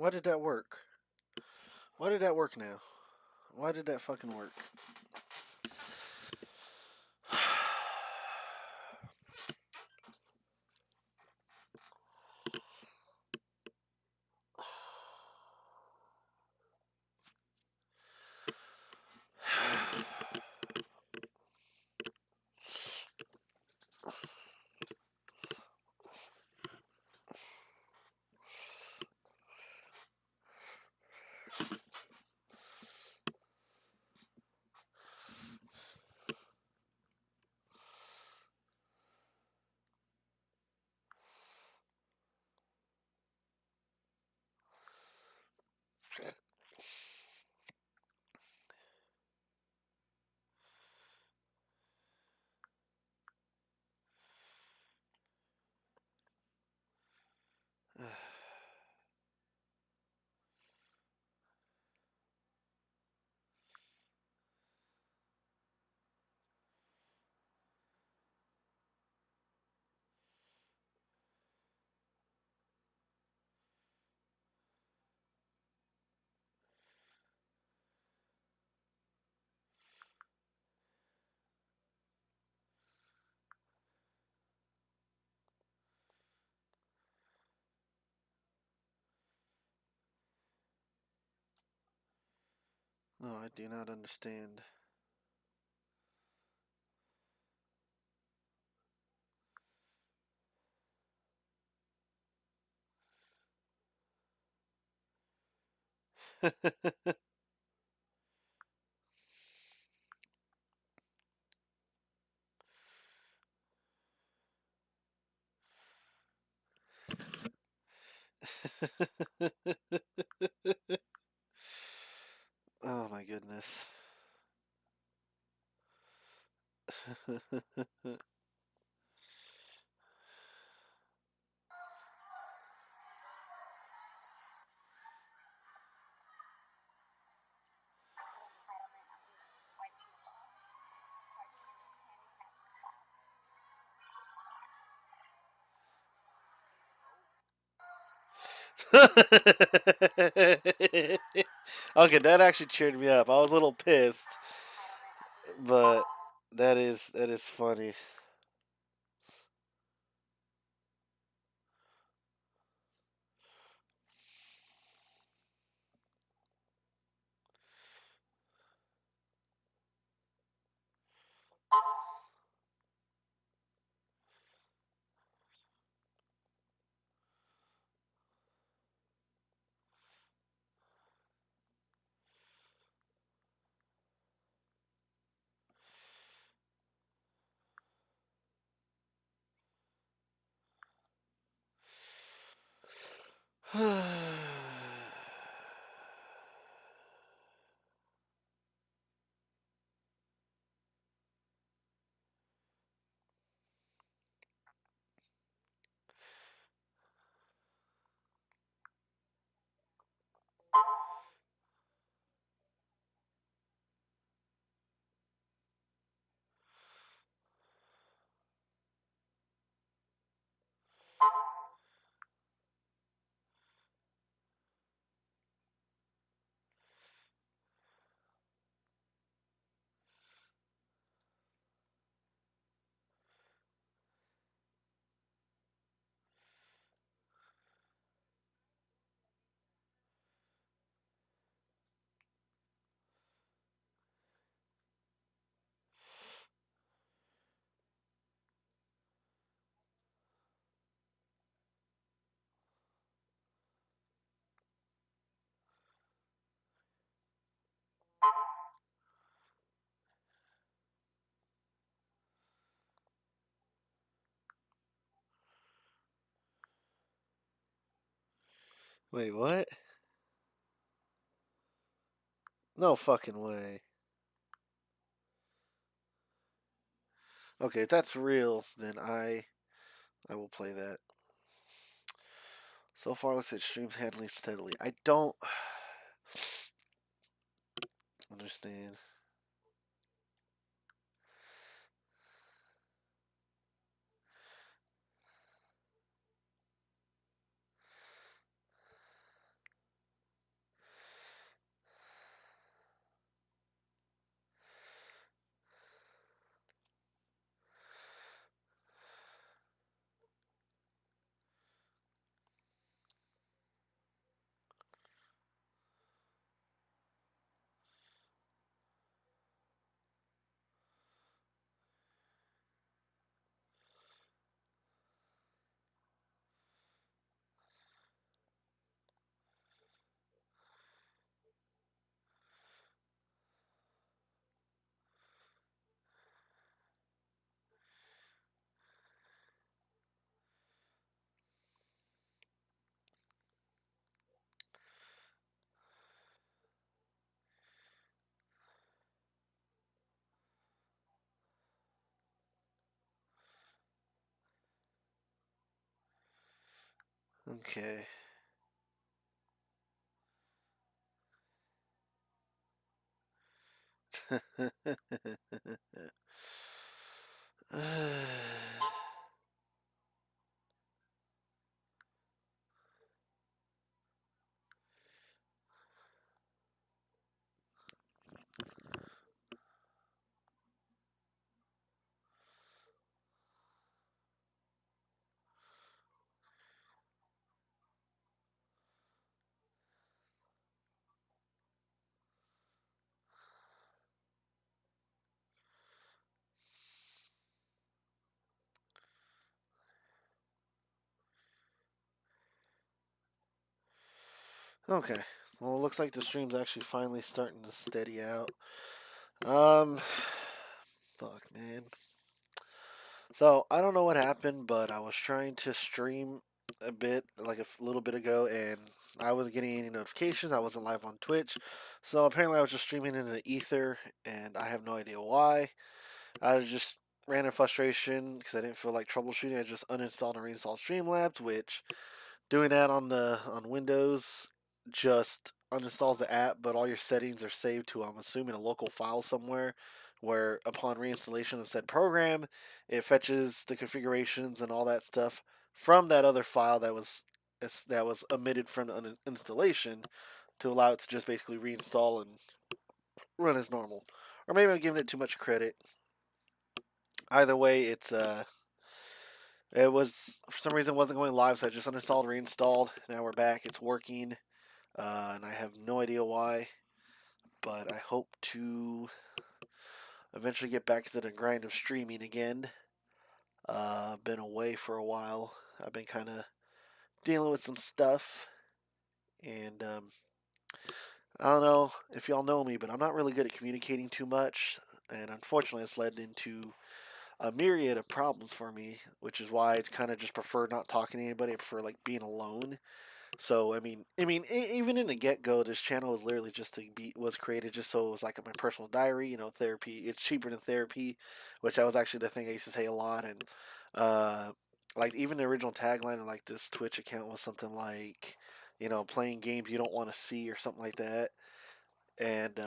Why did that work? Why did that work now? Why did that fucking work? No, I do not understand. Oh my goodness. Okay, that actually cheered me up. I was a little pissed, but that is funny. Wait, what? No fucking way. Okay, if that's real, then I will play that. So far, looks at streams handling steadily. I don't understand. Okay. Okay. Well, it looks like the stream's actually finally starting to steady out. Um, fuck, man. So I don't know what happened, but I was trying to stream a bit, like a little bit ago, and I wasn't getting any notifications. I wasn't live on Twitch, so apparently I was just streaming in the ether, and I have no idea why. I was just ran in frustration because I didn't feel like troubleshooting. I just uninstalled and reinstalled Streamlabs, which doing that on Windows just uninstalls the app, but all your settings are saved to, I'm assuming, a local file somewhere where upon reinstallation of said program, it fetches the configurations and all that stuff from that other file that was omitted from the installation to allow it to just basically reinstall and run as normal. Or maybe I'm giving it too much credit. Either way, it was for some reason it wasn't going live, so I just uninstalled, reinstalled. Now we're back. It's working. And I have no idea why, but I hope to eventually get back to the grind of streaming again. Been away for a while. I've been kind of dealing with some stuff, and I don't know if y'all know me, but I'm not really good at communicating too much, and unfortunately, it's led into a myriad of problems for me, which is why I kind of just prefer not talking to anybody. I prefer like being alone. So even in the get go, this channel was literally just to be was created just so it was like my personal diary. Therapy. It's cheaper than therapy, which I was actually the thing I used to say a lot. And uh, like even the original tagline of like this Twitch account was something like, playing games you don't want to see or something like that. And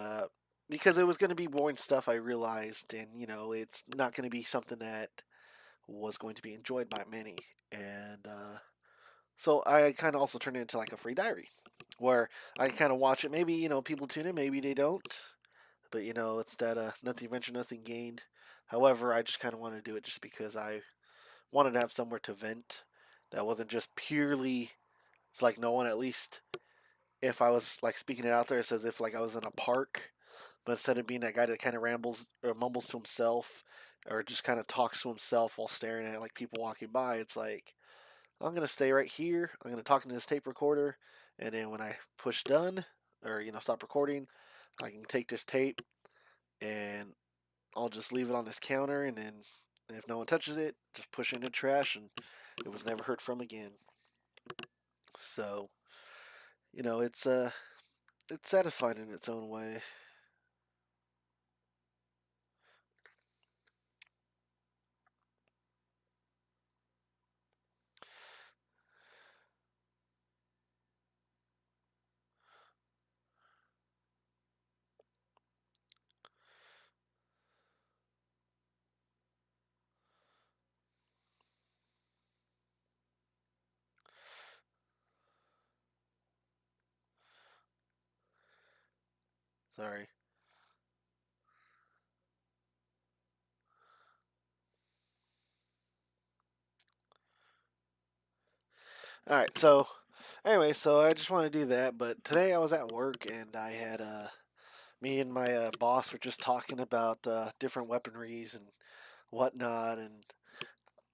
because it was going to be boring stuff, I realized, and it's not going to be something that was going to be enjoyed by many. And so I kind of also turned it into like a free diary where I kind of watch it. Maybe, people tune in, maybe they don't. But, it's that nothing ventured, nothing gained. However, I just kind of wanted to do it just because I wanted to have somewhere to vent that wasn't just purely like no one, at least if I was like speaking it out there, it's as if like I was in a park. But instead of being that guy that kind of rambles or mumbles to himself or just kind of talks to himself while staring at like people walking by, it's like I'm gonna stay right here. I'm gonna talk into this tape recorder, and then when I push done or stop recording, I can take this tape and I'll just leave it on this counter, and then if no one touches it, just push it in the trash, and it was never heard from again. So it's satisfying in its own way. Sorry. All right. So anyway, so I just want to do that, but today I was at work and I had me and my boss were just talking about different weaponries and whatnot, and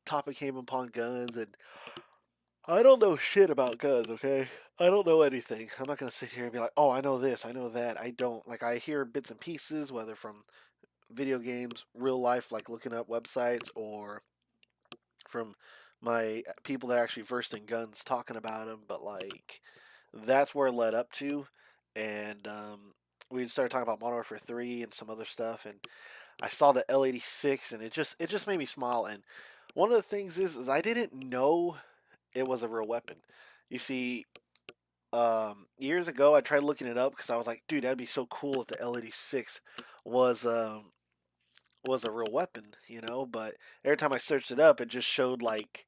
topic came upon guns, and I don't know shit about guns, okay? I don't know anything. I'm not gonna sit here and be like, oh, I know this, I know that. I don't. Like, I hear bits and pieces, whether from video games, real life, like looking up websites, or from my people that are actually versed in guns talking about them, but like, that's where it led up to. And we started talking about Modern Warfare 3 and some other stuff, and I saw the L86, and it just made me smile. And one of the things is I didn't know it was a real weapon. You see, years ago I tried looking it up because I was like, dude, that'd be so cool if the L86 was was a real weapon, you know. But every time I searched it up, it just showed like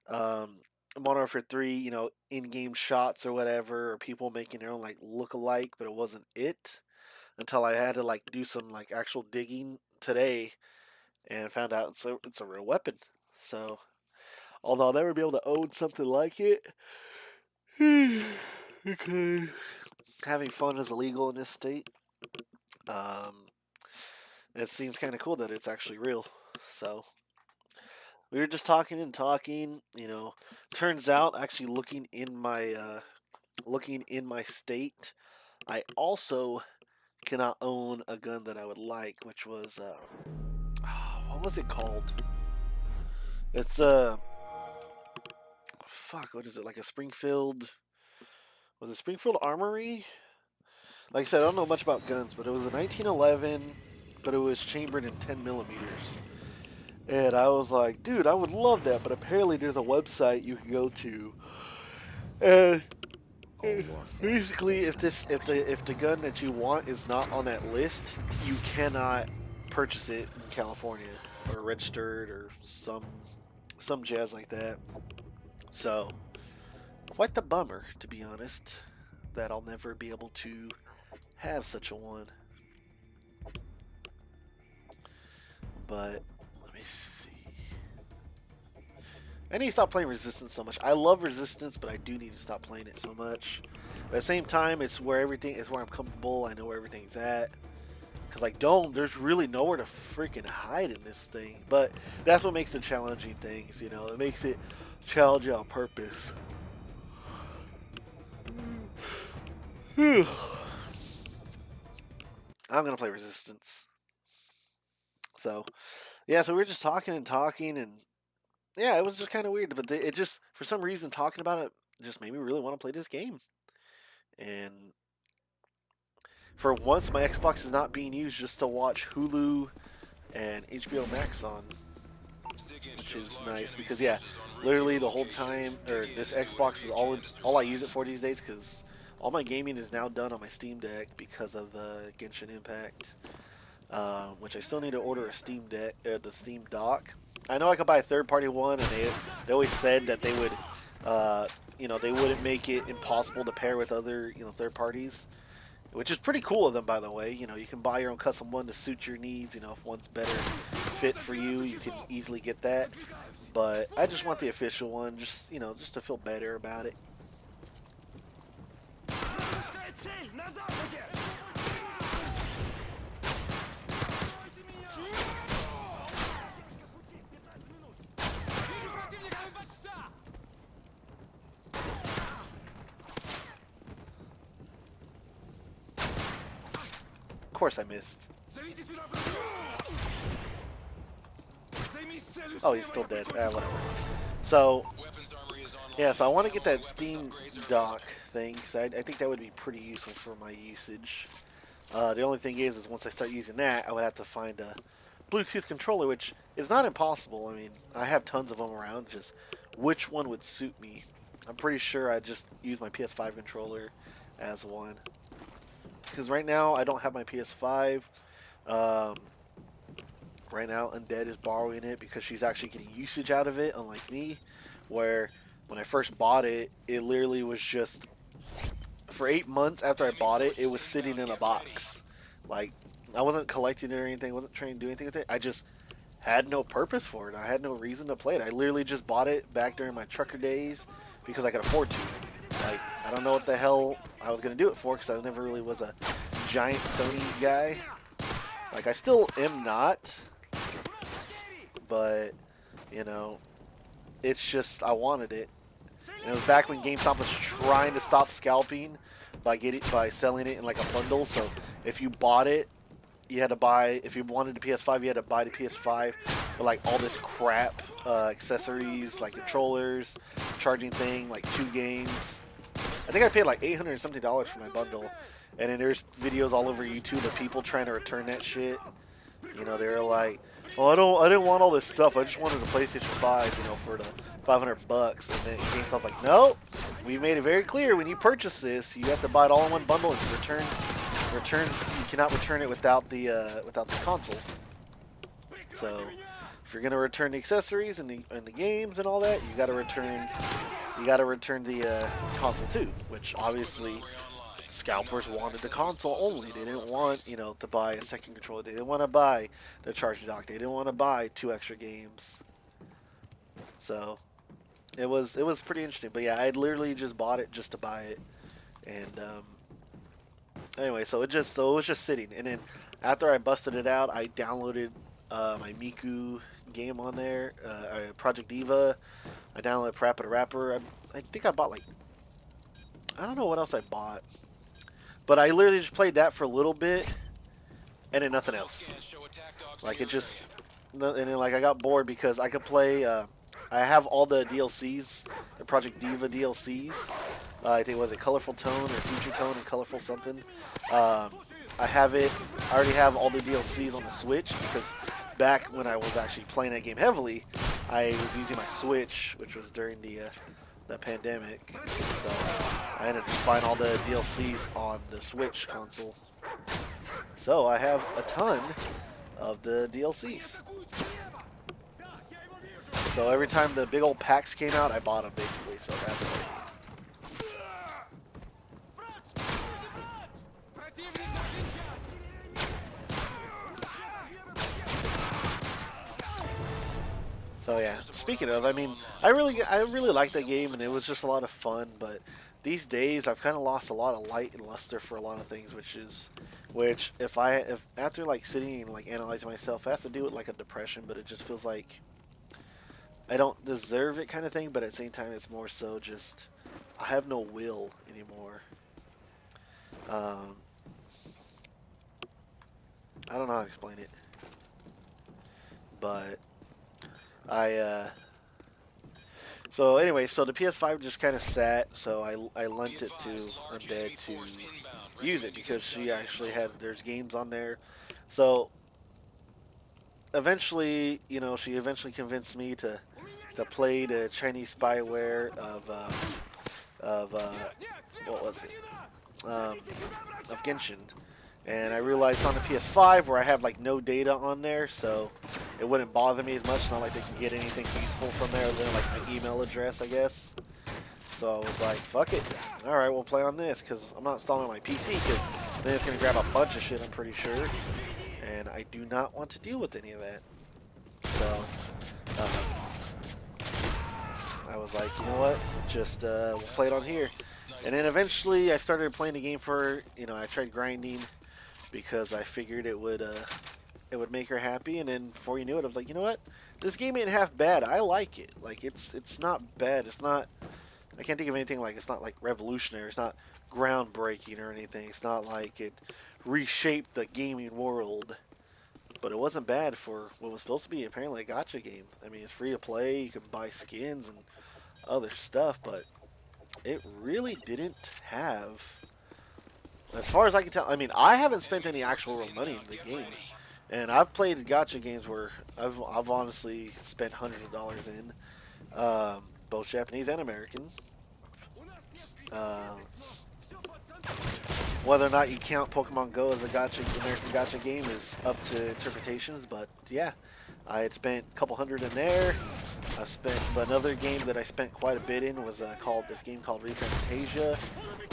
um, Modern Warfare 3, you know, in-game shots or whatever, or people making their own like look-alike, but it wasn't it until I had to like do some like actual digging today and found out it's a real weapon. So although I'll never be able to own something like it, because having fun is illegal in this state. Um, it seems kind of cool that it's actually real. So we were just talking and talking. You know, turns out actually looking in my state, I also cannot own a gun that I would like, which was what was it called? It's fuck, what is it? Like a Springfield? Was it Springfield Armory? Like I said, I don't know much about guns, but it was a 1911, but it was chambered in 10 millimeters. And I was like, dude, I would love that, but apparently there's a website you can go to, and basically, if the gun that you want is not on that list, you cannot purchase it in California or registered or some jazz like that. So, quite the bummer, to be honest, that I'll never be able to have such a one. But let me see. I need to stop playing Resistance so much. I love Resistance, but I do need to stop playing it so much. But at the same time, it's where I'm comfortable. I know where everything's at. Because like there's really nowhere to freaking hide in this thing. But that's what makes the challenging things, you know. It makes it challenging on purpose. I'm gonna play Resistance. So, yeah. So we were just talking and yeah, it was just kind of weird. But it just for some reason talking about it just made me really want to play this game. And for once, my Xbox is not being used just to watch Hulu and HBO Max on, which is nice because yeah, literally the whole time, or this Xbox is all I use it for these days because all my gaming is now done on my Steam Deck because of the Genshin Impact, which I still need to order a Steam Deck, the Steam Dock. I know I could buy a third-party one, and they always said that they would, you know, they wouldn't make it impossible to pair with other, you know, third parties. Which is pretty cool of them, by the way. You know, you can buy your own custom one to suit your needs. You know, if one's better fit for you, you can easily get that. But I just want the official one, just, you know, just to feel better about it. Of course I missed. Oh, he's still dead. Whatever. So, yeah, so I want to get that Steam Dock thing, because I think that would be pretty useful for my usage. The only thing is once I start using that, I would have to find a Bluetooth controller, which is not impossible. I mean, I have tons of them around, just which one would suit me. I'm pretty sure I'd just use my PS5 controller as one. Because right now, I don't have my PS5. Right now, Undead is borrowing it because she's actually getting usage out of it, unlike me, where when I first bought it, it literally was just, for 8 months after I bought it, it was sitting in a box. Like, I wasn't collecting it or anything, wasn't trying to do anything with it. I just had no purpose for it. I had no reason to play it. I literally just bought it back during my trucker days because I could afford to. Like, I don't know what the hell I was going to do it for because I never really was a giant Sony guy. Like, I still am not. But, you know, it's just, I wanted it. And it was back when GameStop was trying to stop scalping by selling it in like a bundle. So if you bought it, you had to buy, if you wanted the PS5, you had to buy the PS5 with like all this crap, accessories, like controllers, charging thing, like 2 games. I think I paid like $800 and something for my bundle. And then there's videos all over YouTube of people trying to return that shit. You know, they're like, oh, I didn't want all this stuff. I just wanted a PlayStation 5, you know, for the $500. And then GameStop's like, no, we made it very clear when you purchase this, you have to buy it all in one bundle. And returns, you cannot return it without the console. So if you're gonna return the accessories and the games and all that, you gotta return the console too. Which obviously scalpers wanted the console only. They didn't want, to buy a second controller. They didn't want to buy the charger dock. They didn't want to buy 2 extra games. So it was pretty interesting. But yeah, I literally just bought it just to buy it. And anyway, so it was just sitting. And then after I busted it out, I downloaded my Miku game on there, Project Diva. I downloaded Parappa the Rapper. I think I bought I don't know what else I bought. But I literally just played that for a little bit, and then nothing else. It just, and then I got bored because I could play. I have all the DLCs, the Project Diva DLCs. I think was it Colorful Tone or Future Tone and Colorful something. I have it. I already have all the DLCs on the Switch because back when I was actually playing that game heavily, I was using my Switch, which was during the pandemic. So I ended up just buying all the DLCs on the Switch console. So I have a ton of the DLCs. So every time the big old packs came out, I bought them basically. So that's it. So yeah, speaking of, I mean, I really liked that game, and it was just a lot of fun. But these days, I've kind of lost a lot of light and luster for a lot of things, which if after sitting and analyzing myself, it has to do with a depression. But it just feels like I don't deserve it, kind of thing. But at the same time, it's more so just I have no will anymore. I don't know how to explain it, but. So anyway, so the PS5 just kind of sat, so I lent it to Undead to use it because there's games on there. So eventually, she eventually convinced me to play the Chinese spyware of what was it? Of Genshin. And I realized on the PS5 where I have no data on there, so it wouldn't bother me as much. It's not like they can get anything useful from there other than my email address, I guess. So I was like, fuck it. All right, we'll play on this because I'm not installing on my PC because then it's going to grab a bunch of shit, I'm pretty sure. And I do not want to deal with any of that. So I was like, you know what? Just we'll play it on here. And then eventually I started playing the game for, I tried grinding because I figured it would make her happy, and then before you knew it, I was like, you know what? This game ain't half bad. I like it. It's not bad. It's not. I can't think of anything it's not revolutionary. It's not groundbreaking or anything. It's not like it reshaped the gaming world. But it wasn't bad for what was supposed to be apparently a gacha game. I mean, it's free to play. You can buy skins and other stuff, but it really didn't have. As far as I can tell, I mean, I haven't spent any actual real money in the game, and I've played gacha games where I've honestly spent hundreds of dollars in, both Japanese and American. Whether or not you count Pokemon Go as a American gacha game is up to interpretations, but yeah, I had spent a couple hundred in there. I spent another game that I spent quite a bit in was this game called Refantasia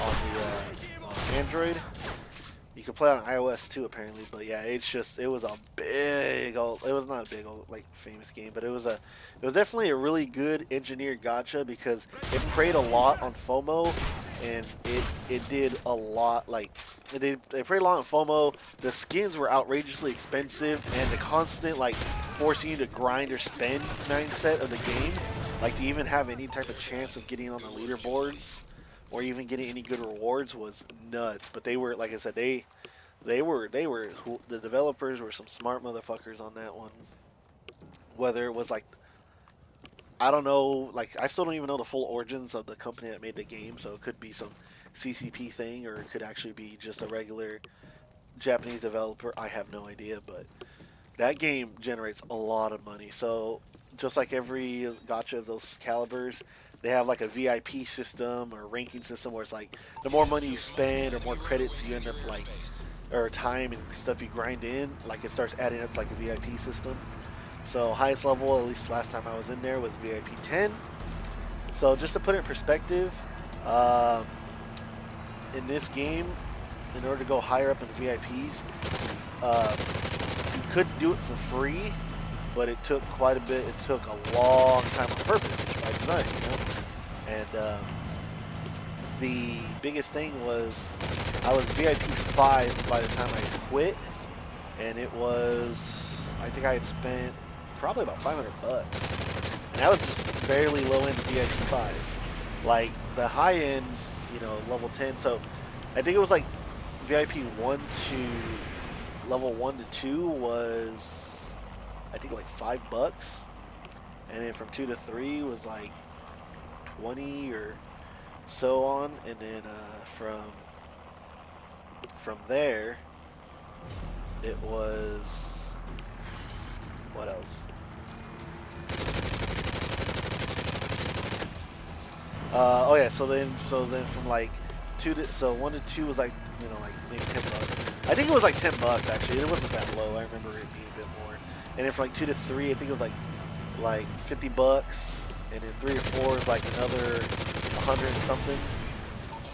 on the Android. You can play on iOS too apparently, but yeah, it was a big old, it was not a big old famous game, but it was definitely a really good engineered gacha because it preyed a lot on FOMO, and it did a lot it preyed a lot on FOMO. The skins were outrageously expensive, and the constant forcing you to grind or spend mindset of the game, to even have any type of chance of getting on the leaderboards or even getting any good rewards was nuts. But they were, like I said, the developers were some smart motherfuckers on that one. Whether it was I don't know, I still don't even know the full origins of the company that made the game, so it could be some CCP thing, or it could actually be just a regular Japanese developer. I have no idea, but that game generates a lot of money. So just like every gacha of those calibers, they have like a VIP system or ranking system where it's like the more money you spend or more credits you end up like, or time and stuff you grind in, like it starts adding up to like a VIP system. So highest level, at least last time I was in there, was VIP 10. So just to put it in perspective, in this game, in order to go higher up in the VIPs, you could do it for free, but it took quite a bit. It took a long time on purpose, by design, you know. And the biggest thing was I was VIP 5 by the time I quit, and it was, I think I had spent probably about $500, and that was just barely low end VIP 5. Like the high ends, you know, level 10. So I think it was like VIP 1 to level 1 to 2 was, I think, like $5, and then from 2 to 3 was like 20 or so on, and then from there it was, what else? Oh yeah, so then from like 1 to 2 was like, you know, like maybe $10. I think it was like $10 actually. It wasn't that low. I remember it being a bit more. And then from like 2 to 3, I think it was like $50. And then 3 to 4 is like another 100 and something.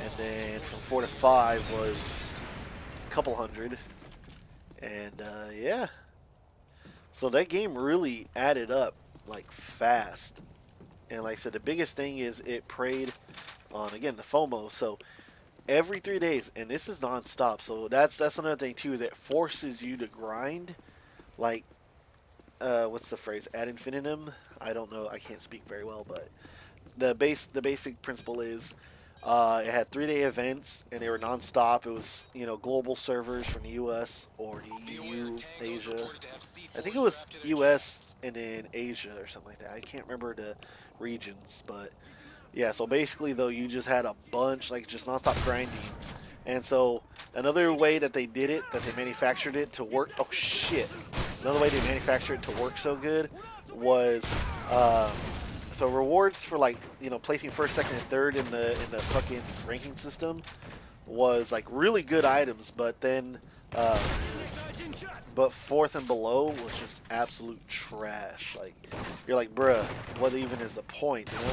And then from 4 to 5 was a couple hundred. And yeah. So that game really added up like fast. And like I said, the biggest thing is it preyed on, again, the FOMO. So every 3 days, and this is non-stop. So that's another thing too, that forces you to grind. Like, what's the phrase? Ad infinitum? I don't know. I can't speak very well, but the basic principle is it had 3-day events, and they were non-stop. It was, you know, global servers from the U.S. or the EU, Asia. I think it was U.S. and then Asia or something like that. I can't remember the regions, but yeah. So basically, though, you just had a bunch, like, just non-stop grinding. And so another way that they did it, that they manufactured it to work. Oh shit! Another way they manufactured it to work so good was so rewards for, like, you know, placing first, second, and third in the fucking ranking system was like really good items, but then but fourth and below was just absolute trash. Like, you're like, bruh, what even is the point, you know?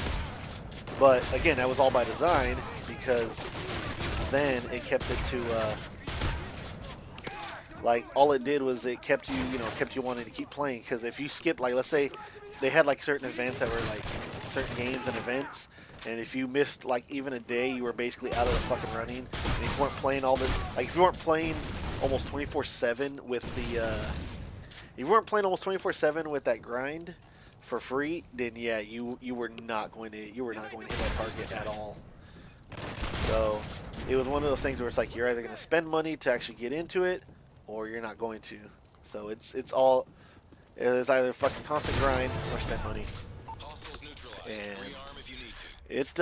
But again, that was all by design, because then it kept it to like, all it did was it kept you, you know, kept you wanting to keep playing. Because if you skip, like, let's say they had like certain events that were like certain games and events, and if you missed like even a day, you were basically out of the fucking running. And if you weren't playing all the, like, if you weren't playing almost 24/7 with the if you weren't playing almost 24/7 with that grind for free, then yeah, you were not going to hit that target at all. So it was one of those things where it's like, you're either going to spend money to actually get into it, or you're not going to. So it's either fucking constant grind or spend money. And it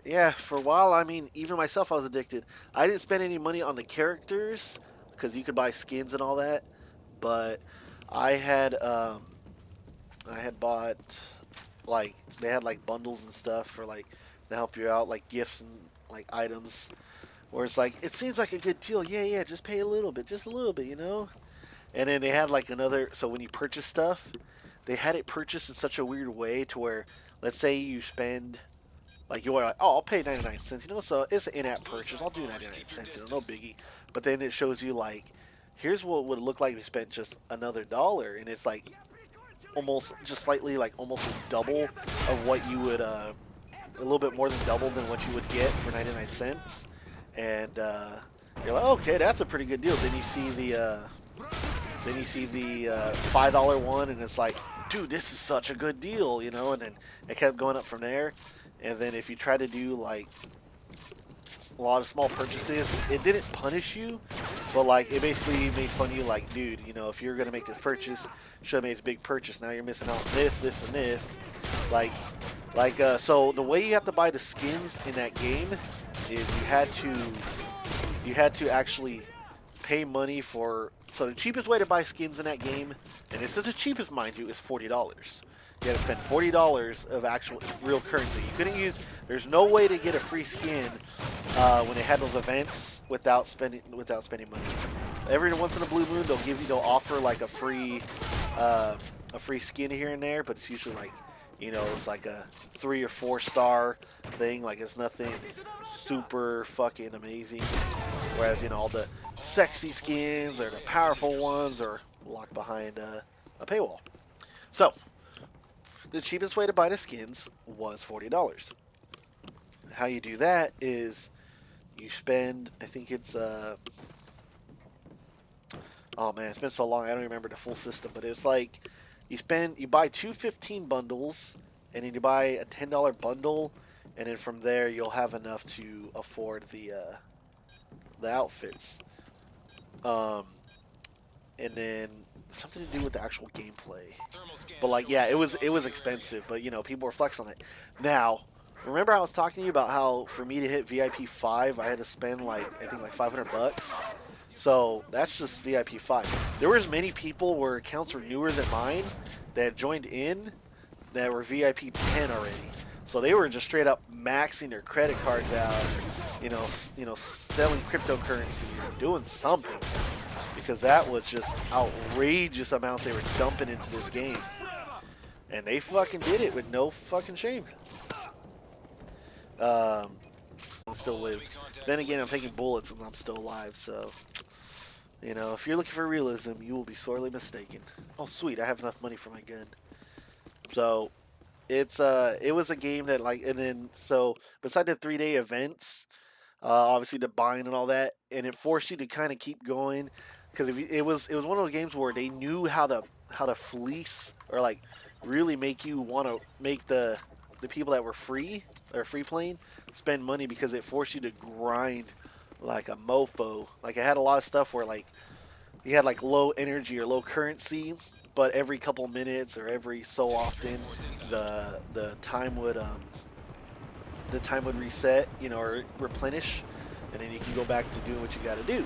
yeah, for a while, I mean, even myself, I was addicted. I didn't spend any money on the characters because you could buy skins and all that, but I had bought, like, they had like bundles and stuff for, like, to help you out, like gifts and like items, where it's like, it seems like a good deal. Yeah, just pay a little bit, just a little bit, you know. And then they had like another, so when you purchase stuff, they had it purchased in such a weird way to where, let's say you spend, like, you're like, oh, I'll pay 99 cents, you know, so it's an in-app purchase, I'll do 99 cents, you know, no biggie. But then it shows you, like, here's what would look like if you spent just another $1, and it's like almost just slightly, like, almost double of what you would a little bit more than double than what you would get for 99 cents. And you're like, okay, that's a pretty good deal. Then you see the $5 one, and it's like, dude, this is such a good deal, you know. And then it kept going up from there. And then if you try to do like a lot of small purchases, it didn't punish you, but like it basically made fun of you, like, dude, you know, if you're gonna make this purchase, should have made this big purchase. Now you're missing out on this, this, and this. So the way you have to buy the skins in that game is you had to actually pay money for. So the cheapest way to buy skins in that game, and this is the cheapest, mind you, is $40. You had to spend $40 of actual real currency. You couldn't use. There's no way to get a free skin when they had those events without spending money. Every once in a blue moon, they'll offer like a free skin here and there, but it's usually like, it's like a 3 or 4 star thing. Like it's nothing super fucking amazing. Whereas all the sexy skins or the powerful ones are locked behind a paywall. So the cheapest way to buy the skins was $40. How you do that is you spend, I think it's oh man, it's been so long I don't remember the full system, but it's like you buy 2 15 bundles, and then you buy a $10 bundle, and then from there you'll have enough to afford the outfits. And then something to do with the actual gameplay. But like, yeah, it was expensive, but people were flexing on it. Now, remember I was talking to you about how for me to hit VIP 5, I had to spend I think like $500. So that's just VIP 5. There was many people where accounts were newer than mine that joined in that were VIP 10 already. So they were just straight up maxing their credit cards out, selling cryptocurrency or doing something, because that was just outrageous amounts they were dumping into this game. And they fucking did it with no fucking shame. I still lived. Then again, I'm taking bullets and I'm still alive, so if you're looking for realism, you will be sorely mistaken. Oh sweet, I have enough money for my gun. So it was a game that and then so beside the 3-day events, obviously the buying and all that, and it forced you to kind of keep going, because it was one of those games where they knew how to fleece or like really make you want to make the people that were free or free playing spend money, because it forced you to grind like a mofo. Like it had a lot of stuff where like you had like low energy or low currency, but every couple minutes or every so often the time would reset, or replenish, and then you can go back to doing what you got to do.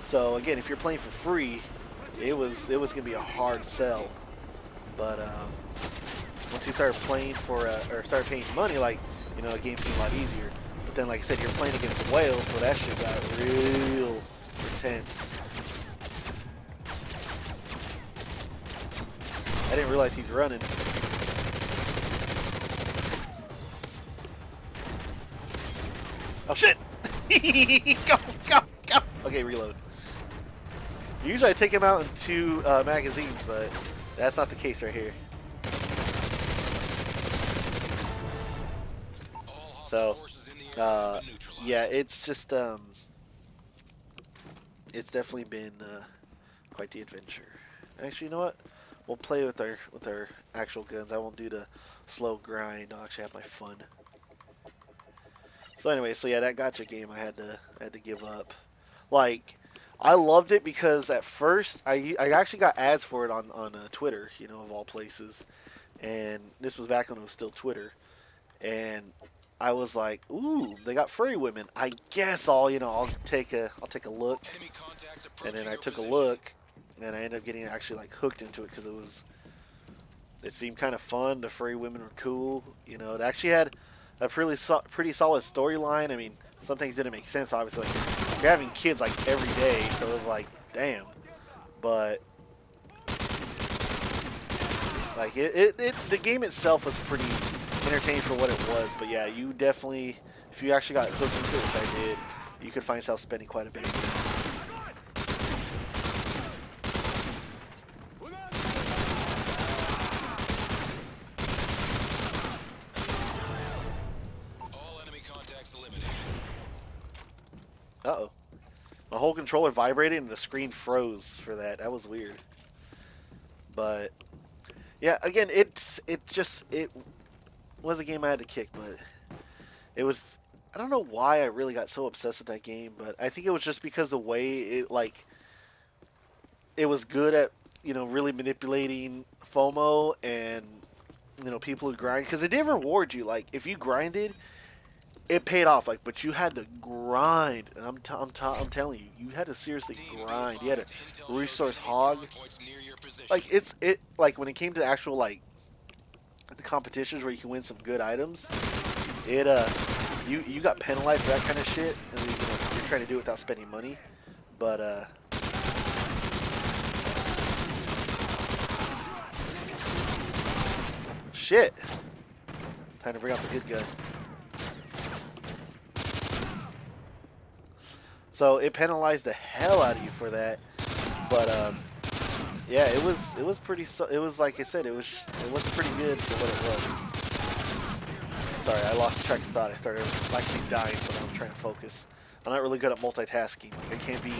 So again, if you're playing for free, it was gonna be a hard sell. But once you started playing or started paying money, the game seemed a lot easier. But then, like I said, you're playing against whales, so that shit got real intense. I didn't realize he's running. Oh shit! Go! Okay, reload. Usually I take him out in 2 magazines, but that's not the case right here. So, yeah, it's just it's definitely been quite the adventure. Actually, you know what? We'll play with our actual guns. I won't do the slow grind. I'll actually have my fun. So anyway, so yeah, that gacha game I had to give up. Like, I loved it because at first I actually got ads for it on Twitter, of all places, and this was back when it was still Twitter, and I was like, ooh, they got furry women. I guess I'll take a look, and then I took a look, and I ended up getting actually like hooked into it because it seemed kind of fun. The furry women were cool. It actually had a pretty solid storyline. I mean, some things didn't make sense, obviously. You're having kids like every day, so it was like, damn. But like the game itself was pretty entertaining for what it was. But yeah, you definitely, if you actually got hooked into it, which I did, you could find yourself spending quite a bit. Uh-oh. My whole controller vibrated and the screen froze for that. That was weird. But yeah, again, it was a game I had to kick, but it was, I don't know why I really got so obsessed with that game, but I think it was just because the way it was good at, really manipulating FOMO and, people who grind, because it did reward you. Like, if you grinded, it paid off, but you had to grind, and I'm telling you, you had to seriously grind. You had to resource hog. Like when it came to actual the competitions where you can win some good items, it you got penalized for that kind of shit, and you know, you're trying to do it without spending money. But shit, time to bring out the good gun. So it penalized the hell out of you for that, but yeah, it was pretty. It was like I said, it was pretty good for what it was. Sorry, I lost track of thought. I started actually dying when I'm trying to focus. I'm not really good at multitasking. Like, I can't be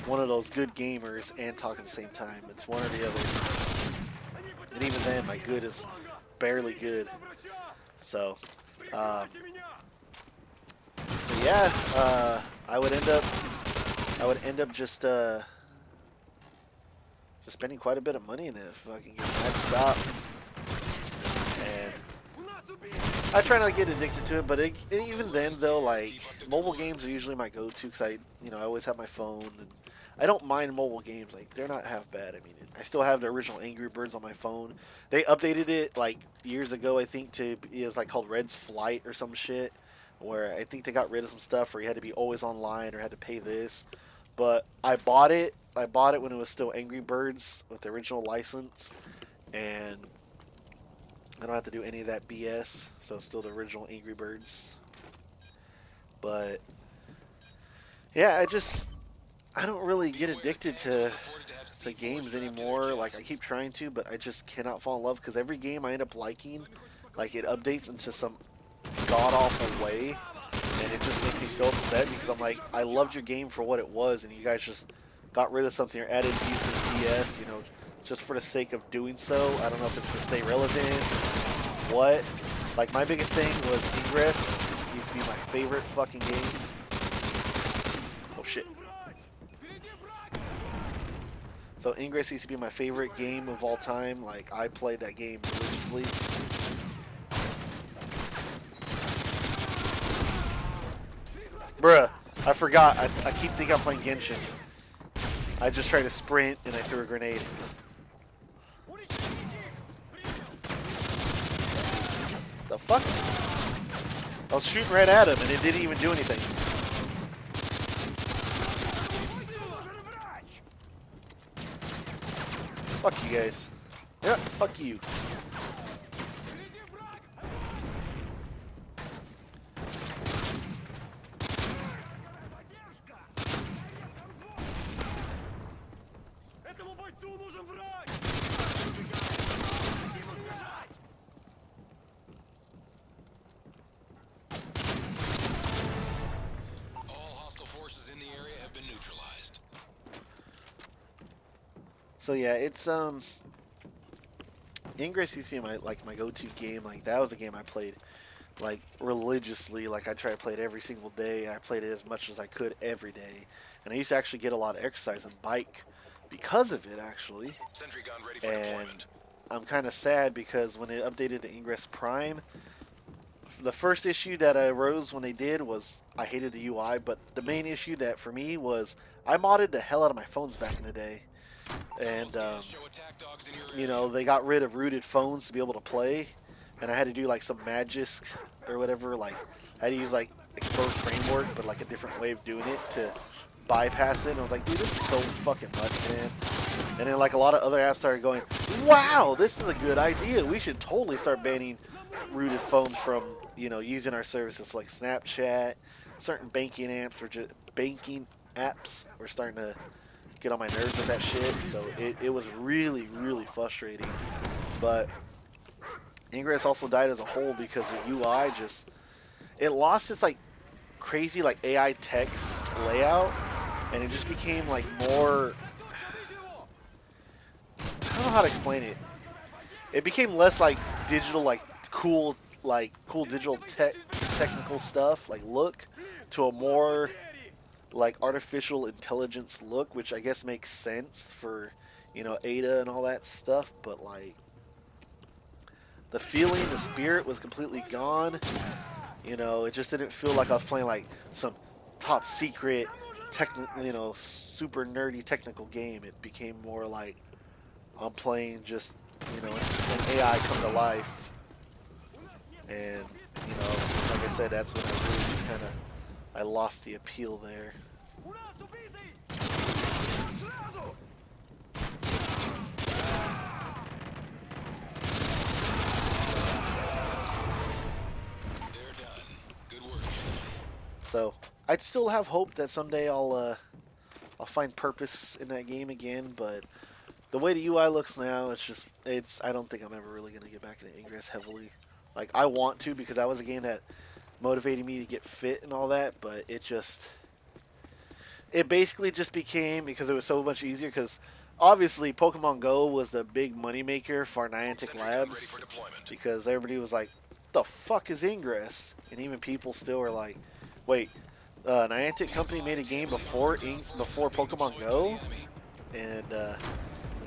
one of those good gamers and talk at the same time. It's one or the other. And even then, my good is barely good. So, yeah, I would end up just spending quite a bit of money in it if I can get maxed out. And I try not to get addicted to it, but even then though, like, mobile games are usually my go-to because I always have my phone, and I don't mind mobile games. Like, they're not half bad. I mean, I still have the original Angry Birds on my phone. They updated it like years ago, I think, it was like called Red's Flight or some shit, where I think they got rid of some stuff where you had to be always online or had to pay this. But I bought it. I bought it when it was still Angry Birds with the original license, and I don't have to do any of that BS. So it's still the original Angry Birds. But yeah, I don't really get addicted to games anymore. Like, I keep trying to, but I just cannot fall in love because every game I end up liking, like, it updates into some god awful way, and it just makes me so upset because I'm like, I loved your game for what it was, and you guys just got rid of something or added useless BS, you know, just for the sake of doing so. I don't know if it's to stay relevant, what. Like, my biggest thing was Ingress. It used to be my favorite fucking game. Oh shit. So Ingress used to be my favorite game of all time. Like, I played that game religiously. Bruh, I forgot. I keep thinking I'm playing Genshin. I just tried to sprint and I threw a grenade. The fuck? I was shooting right at him and it didn't even do anything. Fuck you guys. Yeah, fuck you. So yeah, it's Ingress used to be my go-to game. Like, that was a game I played like religiously. Like, I tried to play it every single day. I played it as much as I could every day, and I used to actually get a lot of exercise and bike because of it, actually. And I'm kind of sad because when it updated to Ingress Prime, the first issue that arose when they did was I hated the UI, but the main issue that for me was I modded the hell out of my phones back in the day. And you know, they got rid of rooted phones to be able to play, and I had to do like some magic or whatever. Like, I had to use like Exposed Framework, but like a different way of doing it to bypass it. And I was like, dude, this is so fucking much, man. And then like a lot of other apps started going, wow, this is a good idea. We should totally start banning rooted phones from, you know, using our services. Like Snapchat, certain banking apps were starting to get on my nerves with that shit. So it was really, really frustrating. But Ingress also died as a whole because the UI it lost its like crazy like AI text layout, and it just became like more, I don't know how to explain it. It became less like digital, like cool digital technical stuff like look, to a more like artificial intelligence look, which I guess makes sense for, you know, Ada and all that stuff. But like, the feeling, the spirit was completely gone. You know, it just didn't feel like I was playing like some top secret you know, super nerdy technical game. It became more like I'm playing just, you know, an AI come to life. And, you know, like I said, that's when I really just kind of, I lost the appeal there. So I'd still have hope that someday I'll find purpose in that game again, but the way the UI looks now, I don't think I'm ever really gonna get back into Ingress heavily. Like I want to because that was a game that motivated me to get fit and all that, but it basically just became, because it was so much easier, because obviously Pokemon Go was the big moneymaker for Niantic Labs, because everybody was like, the fuck is Ingress? And even people still were like, wait, Niantic Company made a game before Pokemon Go? And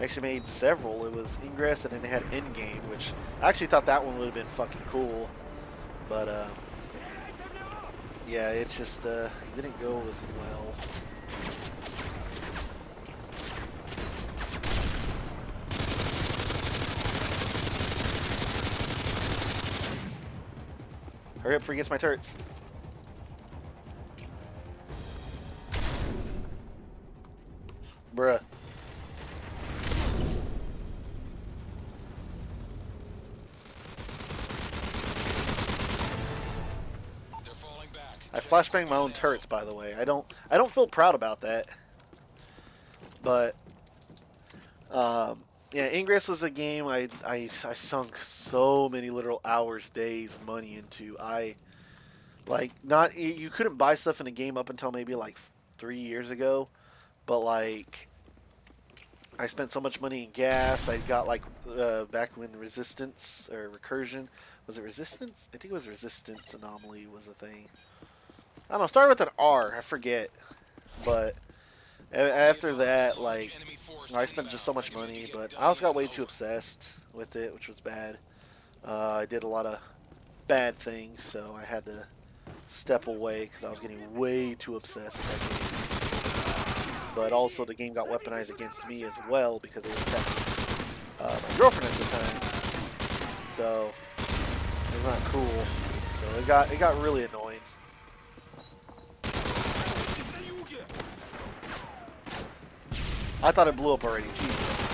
actually made several. It was Ingress and then they had Endgame, which I actually thought that one would have been fucking cool. But yeah, it just didn't go as well. Hurry up before he gets my turrets. Bruh. I flashbang my own turrets, by the way. I don't feel proud about that. But yeah, Ingress was a game I sunk so many literal hours, days, money into. You couldn't buy stuff in the game up until maybe like 3 years ago, but like I spent so much money in gas. I got like back when Resistance or Recursion, was it Resistance? I think it was Resistance Anomaly was a thing. I don't know, started with an R, I forget. But after that, like, I spent just so much money, but I also got way too obsessed with it, which was bad. I did a lot of bad things, so I had to step away because I was getting way too obsessed with that game. But also the game got weaponized against me as well because they were attacking my girlfriend at the time. So it was not cool. So it got really annoying. I thought it blew up already. Jesus.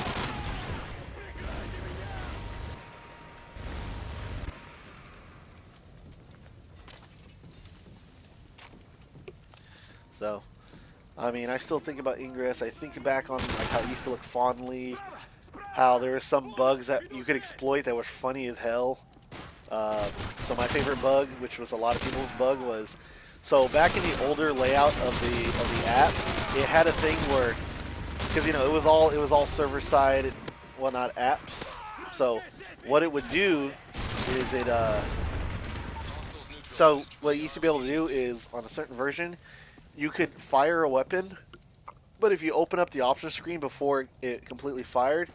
So, I mean, I still think about Ingress. I think back on like how it used to look fondly, how there were some bugs that you could exploit that were funny as hell. So my favorite bug, which was a lot of people's bug, was so back in the older layout of the app, it had a thing where, because you know it was all server side and whatnot apps. So what it would do is so what you used to be able to do is on a certain version, you could fire a weapon, but if you open up the option screen before it completely fired,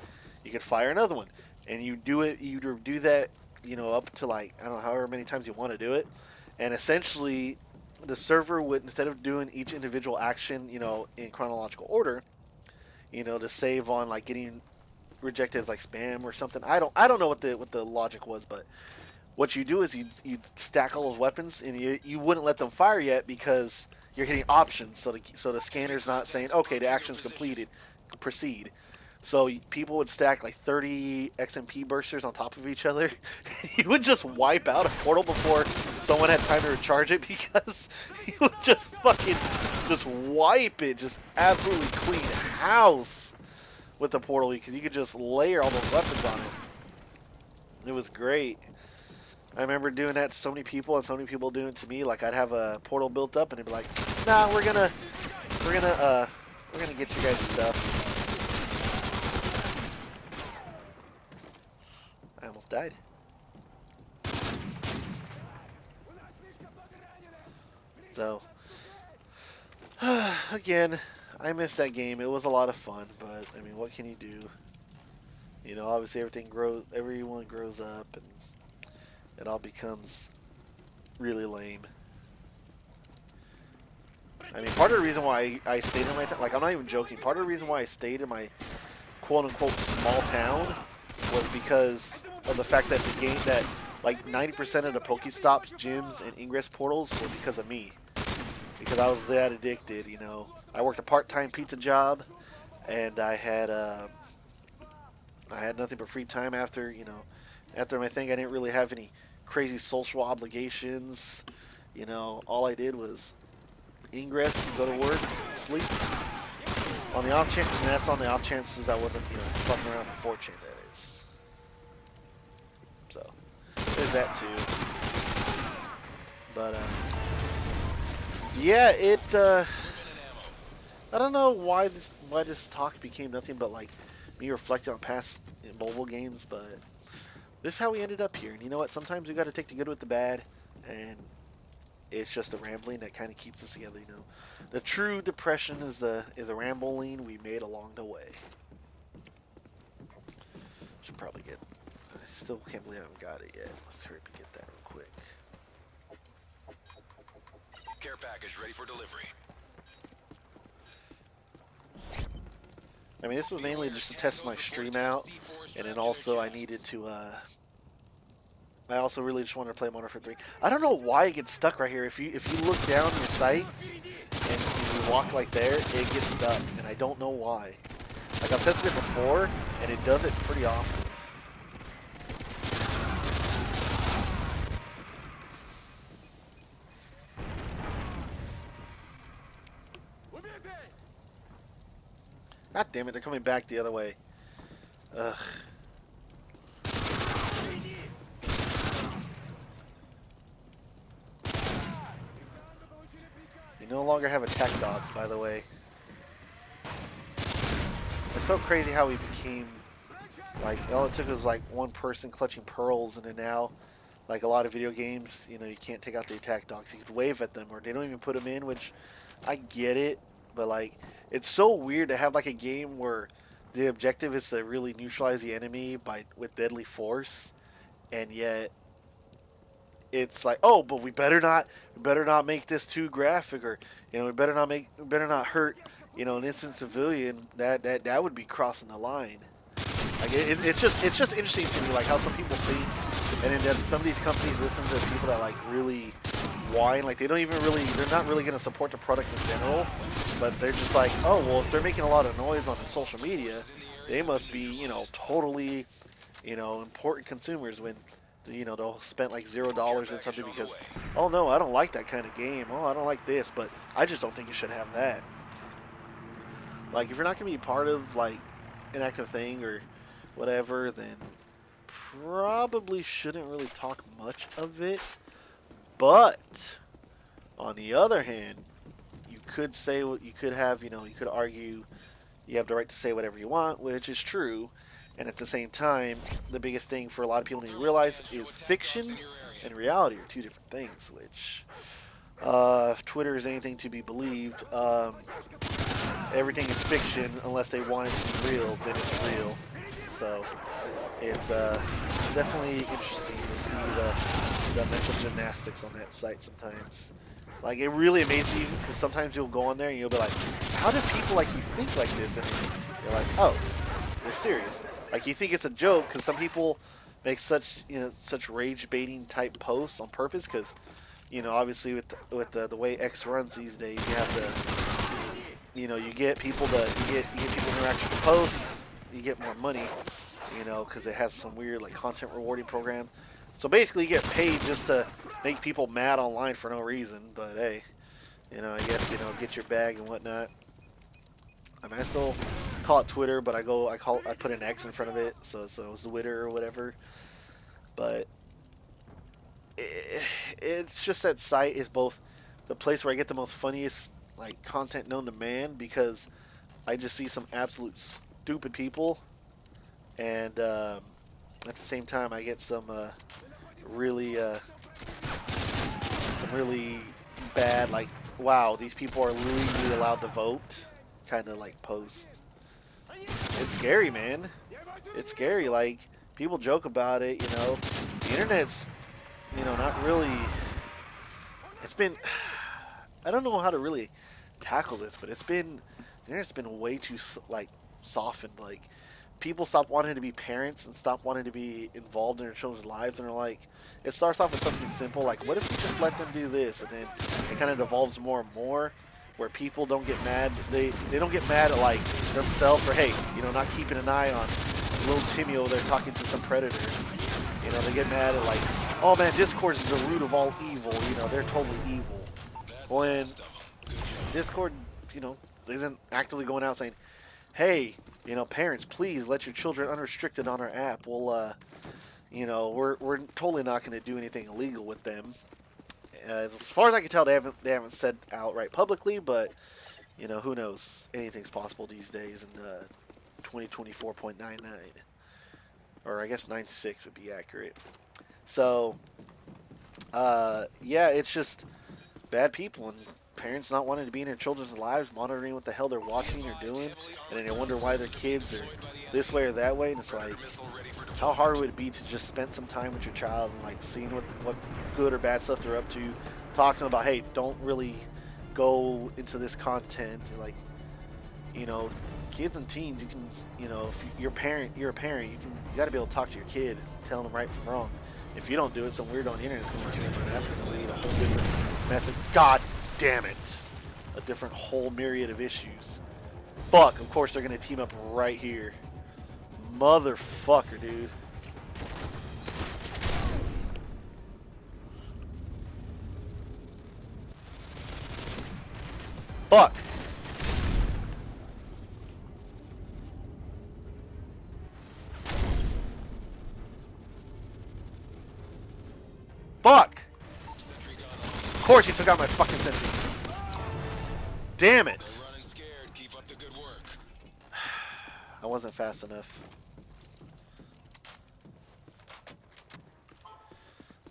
you could fire another one, and you do that, you know, up to like I don't know however many times you want to do it, and essentially the server would, instead of doing each individual action, you know, in chronological order, you know, to save on like getting rejected as like spam or something. I don't know what the logic was, but what you do is you stack all those weapons and you wouldn't let them fire yet because you're hitting options, so the scanner's not saying okay, the action's completed, proceed. So people would stack like 30 XMP bursters on top of each other. You would just wipe out a portal before someone had time to recharge it because you would just fucking just wipe it, just absolutely clean house with the portal because you could just layer all those weapons on it. It was great. I remember doing that to so many people and so many people doing it to me. Like I'd have a portal built up and they'd be like, "Nah, we're gonna get you guys stuff." I almost died. So, again, I missed that game. It was a lot of fun, but I mean, what can you do? You know, obviously everyone grows up, and it all becomes really lame. I mean, part of the reason why I stayed in my town, like I'm not even joking, part of the reason why I stayed in my quote-unquote small town was because of the fact that like 90% of the Pokestops, gyms, and ingress portals were because of me. Because I was that addicted, you know. I worked a part-time pizza job, and I had nothing but free time after, you know, after my thing. I didn't really have any crazy social obligations. You know, all I did was ingress, go to work, sleep. On the off chance, and that's on the off chances I wasn't, you know, fucking around in 4chan, that is. So, there's that too. But, yeah, I don't know why this talk became nothing but, like, me reflecting on past mobile games, but this is how we ended up here. And you know what? Sometimes we got to take the good with the bad, and it's just a rambling that kind of keeps us together, you know. The true depression is the rambling we made along the way. Should probably get. I still can't believe I haven't got it yet. Let's hurry up and get that real quick. Care package ready for delivery. I mean, this was mainly just to test my stream out, and then also I needed to. I also really just wanted to play Modern Warfare 3. I don't know why it gets stuck right here. If you look down your sights and you walk like there, it gets stuck, and I don't know why. Like, I've tested it before, and it does it pretty often. God damn it, they're coming back the other way. Ugh. We no longer have attack dogs, by the way. It's so crazy how we became, like, all it took was like one person clutching pearls, and then now, like a lot of video games, you know, you can't take out the attack dogs. You could wave at them, or they don't even put them in, which I get it, but like, it's so weird to have like a game where the objective is to really neutralize the enemy with deadly force, and yet it's like, oh, but we better not make this too graphic, or, you know, we better not hurt, you know, an innocent civilian. That would be crossing the line. Like, it's just interesting to me, like, how some people think, and then some of these companies listen to people that like really whine, like they're not really going to support the product in general, but they're just like, oh, well, if they're making a lot of noise on social media, they must be, you know, totally, you know, important consumers, when, you know, they'll spend like $0 in something because, oh no, I don't like that kind of game. Oh, I don't like this, but I just don't think you should have that. Like, if you're not going to be part of like an active thing or whatever, then probably shouldn't really talk much of it. But on the other hand, you could say what you could have, you know, you could argue you have the right to say whatever you want, which is true. And at the same time, the biggest thing for a lot of people to realize is fiction and reality are two different things, which, if Twitter is anything to be believed, everything is fiction unless they want it to be real, then it's real. So it's definitely interesting to see the mental gymnastics on that site sometimes. Like, it really amazes you, because sometimes you'll go on there and you'll be like, how do people like you think like this? And you're like, oh, they're serious. Like, you think it's a joke, because some people make such, you know, such rage baiting type posts on purpose, because, you know, obviously with the way X runs these days, you have to, you know, you get people interaction with posts, you get more money, you know, because it has some weird like content rewarding program. So basically, you get paid just to make people mad online for no reason. But hey, you know, I guess, you know, get your bag and whatnot. I mean, I still call it Twitter, but I put an X in front of it, so it's Twitter or whatever. But it's just that site is both the place where I get the most funniest like content known to man, because I just see some absolute stupid people, and at the same time I get some really bad, like, wow, these people are legally allowed to vote kind of like posts. It's scary, man. It's scary. Like, people joke about it, you know. The internet's, you know, not really, it's been, I don't know how to really tackle this, but the internet's been way too like softened. Like, people stop wanting to be parents and stop wanting to be involved in their children's lives, and they're like, it starts off with something simple, like, what if we just let them do this? And then it kind of devolves more and more, where people don't get mad. They don't get mad at, like, themselves for, hey, you know, not keeping an eye on little Timmy over there talking to some predator. You know, they get mad at, like, oh, man, Discord is the root of all evil. You know, they're totally evil. When Discord, you know, isn't actively going out saying, hey, you know, parents, please let your children unrestricted on our app. We'll, you know, we're totally not going to do anything illegal with them. As far as I can tell, they haven't said outright publicly, but you know, who knows? Anything's possible these days in 2024.99, or I guess 96 would be accurate. So, yeah, it's just bad people and parents not wanting to be in their children's lives, monitoring what the hell they're watching or doing, and then they wonder why their kids are this way or that way. And it's like, how hard would it be to just spend some time with your child and like seeing what good or bad stuff they're up to, talking about, hey, don't really go into this content. Like, you know, kids and teens, you can, you know, if you're a parent, you got to be able to talk to your kid, telling them right from wrong. If you don't do it, some weirdo on the internet is going to do it, and that's going to lead a whole different message. God damn it. A different whole myriad of issues. Fuck, of course they're going to team up right here. Motherfucker, dude. Fuck. Fuck. Of course he took out my fucking sentry. Damn it. I wasn't fast enough.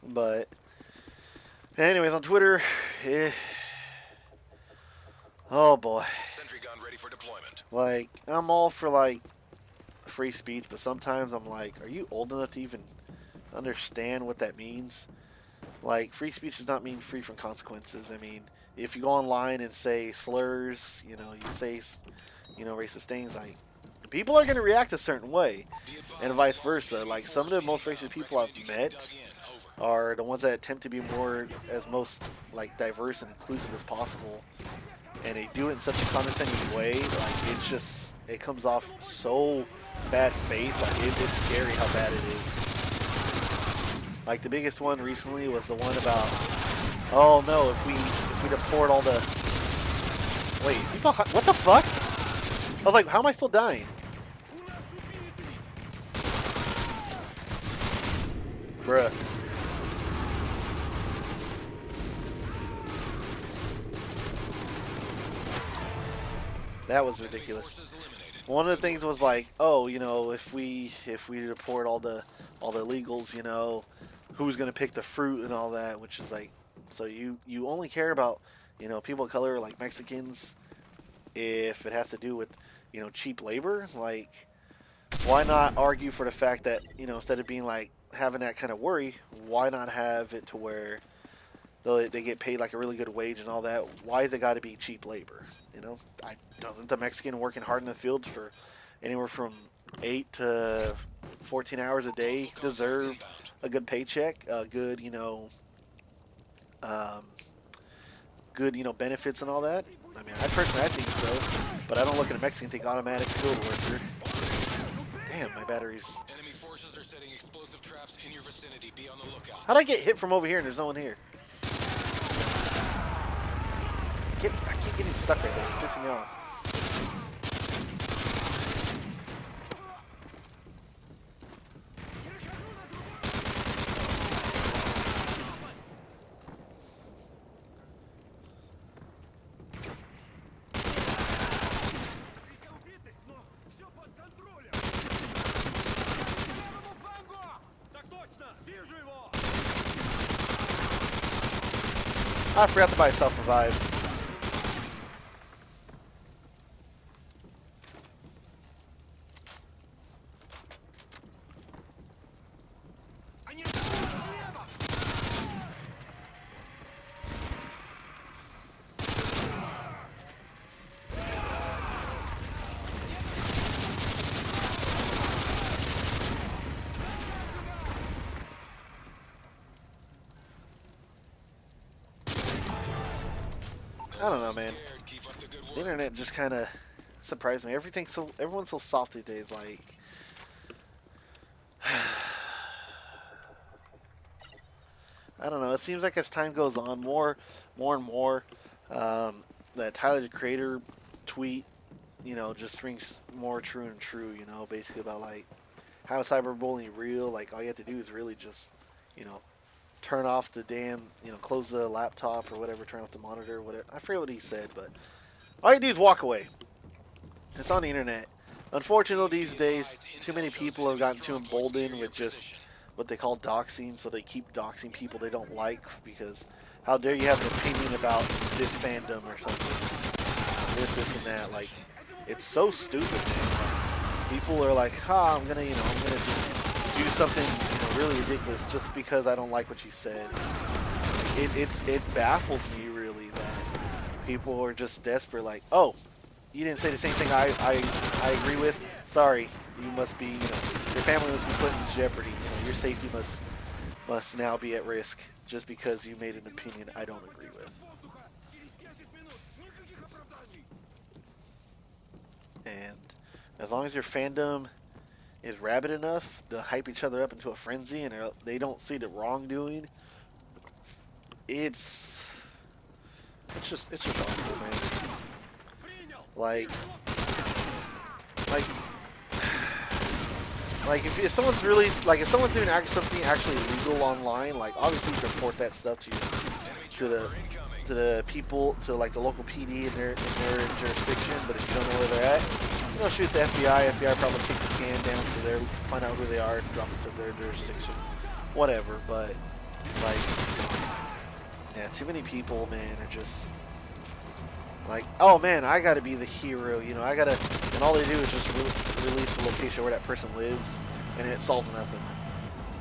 But anyways, on Twitter, oh boy. Sentry gun ready for deployment. Like, I'm all for like free speech, but sometimes I'm like, are you old enough to even understand what that means? Like, free speech does not mean free from consequences. I mean, if you go online and say slurs, you know, you say, you know, racist things, like, people are going to react a certain way, and vice versa. Like, some of the most racist people I've met are the ones that attempt to be most like diverse and inclusive as possible, and they do it in such a condescending way. Like, it's just, it comes off so bad faith. Like, it's scary how bad it is. Like, the biggest one recently was the one about, oh no, if we deport all the, wait, people, what the fuck? I was like, how am I still dying? Bruh. That was ridiculous. One of the things was like, oh, you know, if we deport all the illegals, you know, who's gonna pick the fruit and all that, which is like, so you only care about, you know, people of color like Mexicans if it has to do with, you know, cheap labor. Like, why not argue for the fact that, you know, instead of being like having that kind of worry, why not have it to where they get paid like a really good wage and all that? Why has it got to be cheap labor? You know, doesn't the Mexican working hard in the fields for anywhere from 8 to 14 hours a day deserve a good paycheck, good, you know, benefits and all that? I mean, I think so, but I don't look at a Mexican and think automatic field worker. Damn, my batteries. Enemy forces are setting explosive traps in your vicinity. Be on the lookout. How'd I get hit from over here and there's no one here? I keep getting stuck right there. It's pissing me off. I forgot to buy self-revive. I don't know, man. The internet just kind of surprised me. Everyone's so soft these days. Like, I don't know. It seems like as time goes on, more and more, that Tyler the Creator tweet, just rings more true and true. Basically about like how cyberbullying real. Like all you have to do is really just, you know, turn off the damn, close the laptop or whatever, turn off the monitor or whatever. I forget what he said, but all you do is walk away. It's on the internet. Unfortunately, these days, too many people have gotten too emboldened with just what they call doxing, so they keep doxing people they don't like because how dare you have an opinion about this fandom or something, this and that. Like, it's so stupid, man. People are like, I'm gonna just do something, really ridiculous just because I don't like what you said. It baffles me really that people are just desperate. Like, oh, you didn't say the same thing I agree with. Sorry, you must be, your family must be put in jeopardy. Your safety must now be at risk just because you made an opinion I don't agree with. And as long as your fandom is rabid enough to hype each other up into a frenzy and they don't see the wrongdoing, it's just awful, man. Like if someone's really if someone's doing something actually illegal online, like obviously you report that stuff to the people, to like the local PD in their jurisdiction. But if you don't know where they're at, shoot the FBI. FBI probably kick the can down to their, find out who they are, drop it to their jurisdiction, whatever. But like, yeah, too many people, man, are just like, oh man, I gotta be the hero, I gotta, and all they do is just release the location where that person lives, and it solves nothing.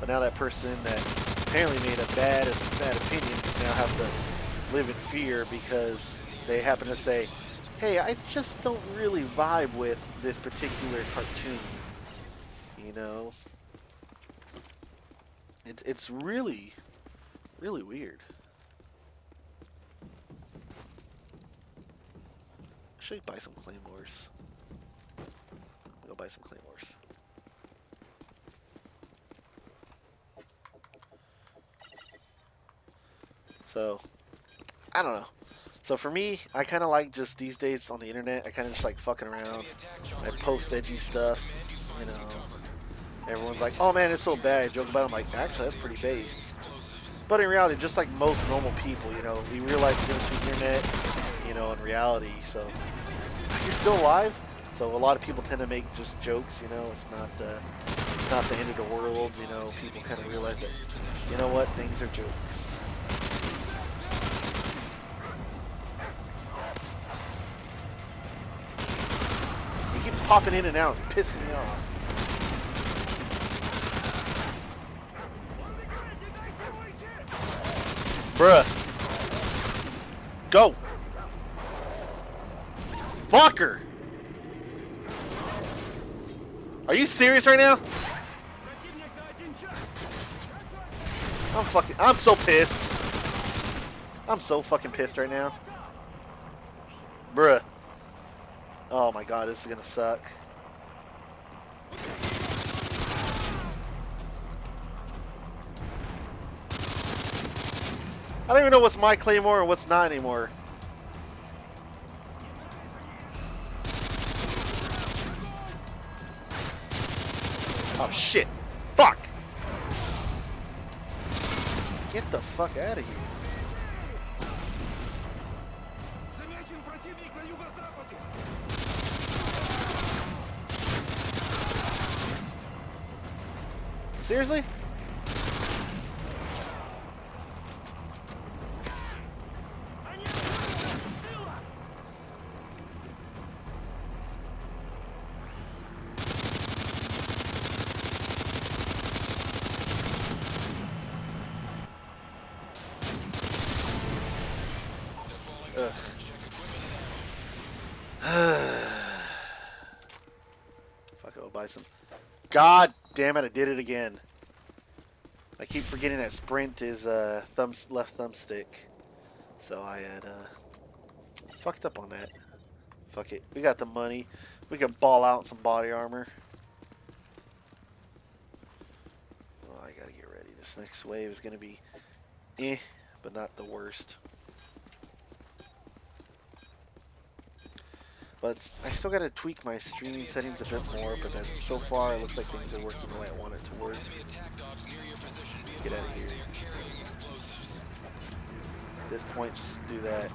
But now that person that apparently made a bad opinion now have to live in fear because they happen to say, hey, I just don't really vibe with this particular cartoon. It's really, really weird. I should buy some claymores. Go buy some claymores. So, I don't know. So for me, I kind of like just these days on the internet, I kind of just like fucking around. I post edgy stuff, Everyone's like, oh man, it's so bad. I joke about it. I'm like, actually, that's pretty based. But in reality, just like most normal people, we realize the difference between the internet, and reality. So you're still alive. So a lot of people tend to make just jokes, it's not the end of the world, people kind of realize that, things are jokes. You keep popping in and out, it's pissing me off. Bruh. Go. Fucker. Are you serious right now? I'm so pissed. I'm so fucking pissed right now. Bruh. Oh my god, this is gonna suck. I don't even know what's my claymore and what's not anymore. Oh shit. Fuck. Get the fuck out of here. Seriously? Ugh. Fuck it, I'll buy some. God damn it, I did it again. I keep forgetting that sprint is left thumbstick. So I had Fucked up on that. Fuck it. We got the money. We can ball out some body armor. Oh, I gotta get ready. This next wave is gonna be but not the worst. But I still gotta tweak my streaming settings a bit more, but that's so far it looks like things are working the way I want it to work. Get out of here. At this point, just do that.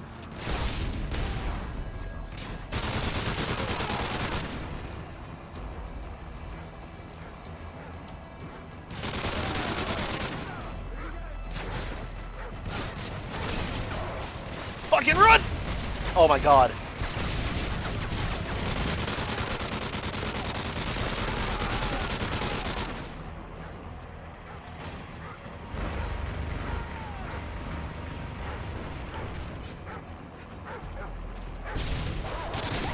Fucking run! Oh my god.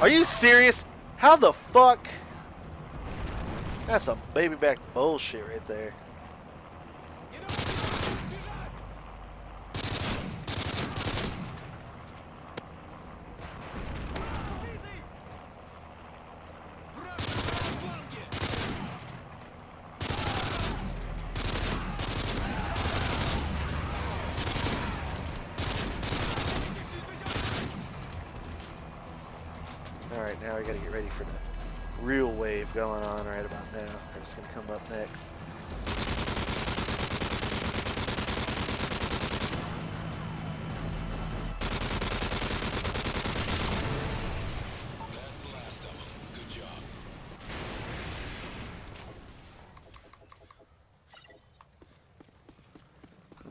Are you serious? How the fuck? That's some baby back bullshit right there. Alright, now we gotta get ready for the real wave going on right about now. They're just gonna come up next. That's the last of them. Good job.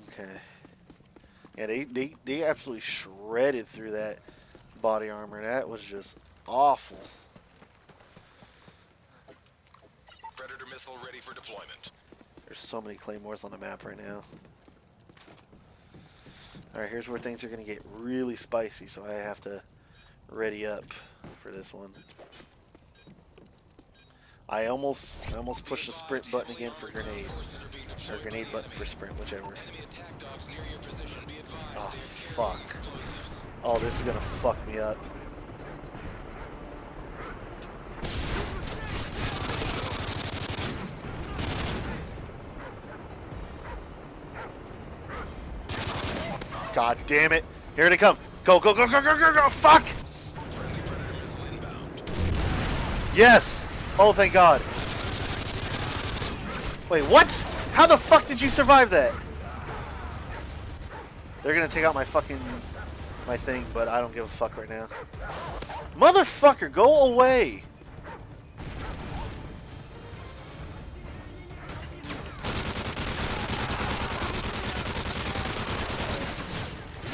Okay. Yeah, they absolutely shredded through that body armor. That was just awful. Predator missile ready for deployment. There's so many claymores on the map right now. Alright, here's where things are going to get really spicy, so I have to ready up for this one. I almost pushed the sprint button again for grenade. Or grenade button for sprint, whichever. Oh, fuck. Oh, this is going to fuck me up. God damn it. Here they come. Go, go, go, go, go, go, go. Fuck. Yes. Oh, thank God. Wait, what? How the fuck did you survive that? They're going to take out my fucking... my thing, but I don't give a fuck right now. Motherfucker, go away.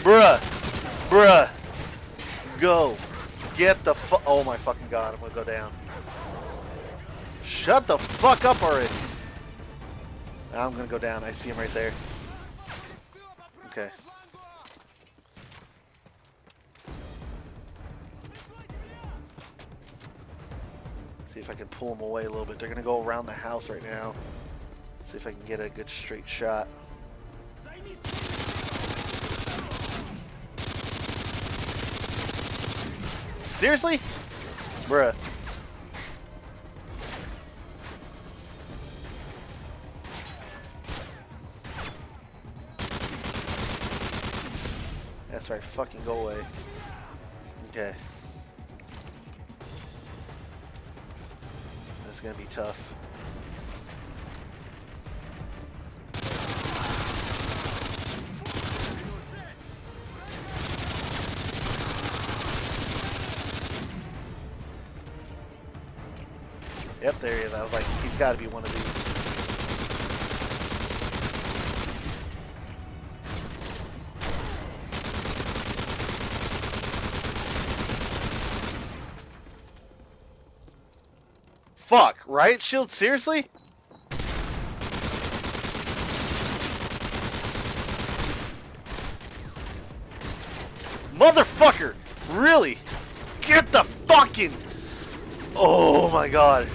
Bruh. Bruh. Go. Get the fuck. Oh my fucking God, I'm gonna go down. Shut the fuck up already. I'm gonna go down. I see him right there. Okay. See if I can pull him away a little bit. They're gonna go around the house right now. See if I can get a good straight shot. Seriously? Bruh. That's right, fucking go away. Okay. That's gonna be tough. Yep, there he is. I was like, he's got to be one of these. Fuck, riot shield? Seriously? Motherfucker! Really? Get the fucking... Oh my God.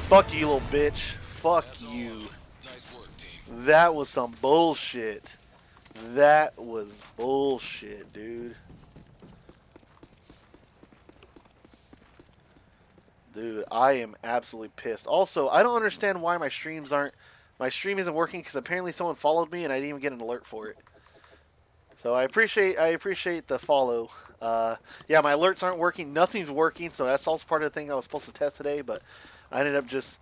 Fuck you, little bitch. Fuck you. Nice work, team. That was some bullshit. That was bullshit, dude. Dude, I am absolutely pissed. Also, I don't understand why my stream isn't working because apparently someone followed me and I didn't even get an alert for it. So I appreciate the follow. Yeah, my alerts aren't working. Nothing's working, so that's also part of the thing I was supposed to test today, but I ended up just.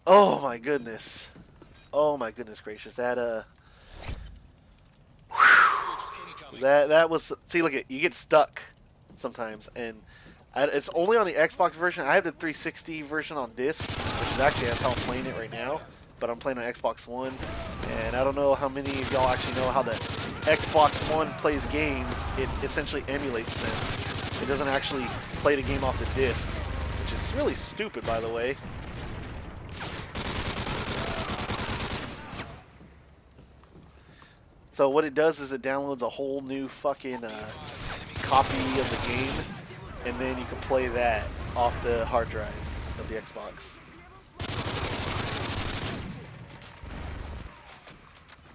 Oh my goodness. Oh my goodness gracious. That that was. See, look at you get stuck sometimes, and it's only on the Xbox version. I have the 360 version on disc, which is actually that's how I'm playing it right now. But I'm playing on Xbox One, and I don't know how many of y'all actually know how the Xbox One plays games. It essentially emulates them. It doesn't actually play the game off the disc, which is really stupid, by the way. So what it does is it downloads a whole new fucking copy of the game, and then you can play that off the hard drive of the Xbox.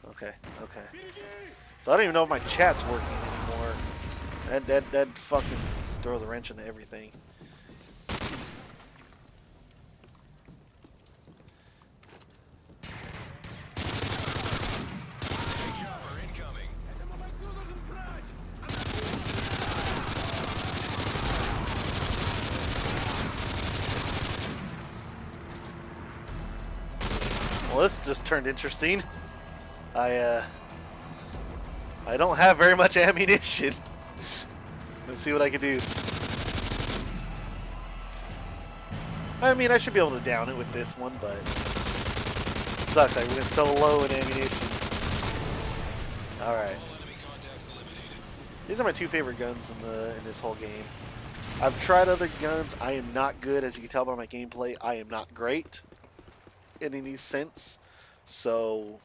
Okay, okay. So I don't even know if my chat's working anymore. That fucking throws a wrench into everything. Well, this just turned interesting. I don't have very much ammunition. Let's see what I can do. I mean, I should be able to down it with this one, but it sucks. I went so low in ammunition. Alright. These are my two favorite guns in this whole game. I've tried other guns. I am not good, as you can tell by my gameplay. I am not great in any sense. So,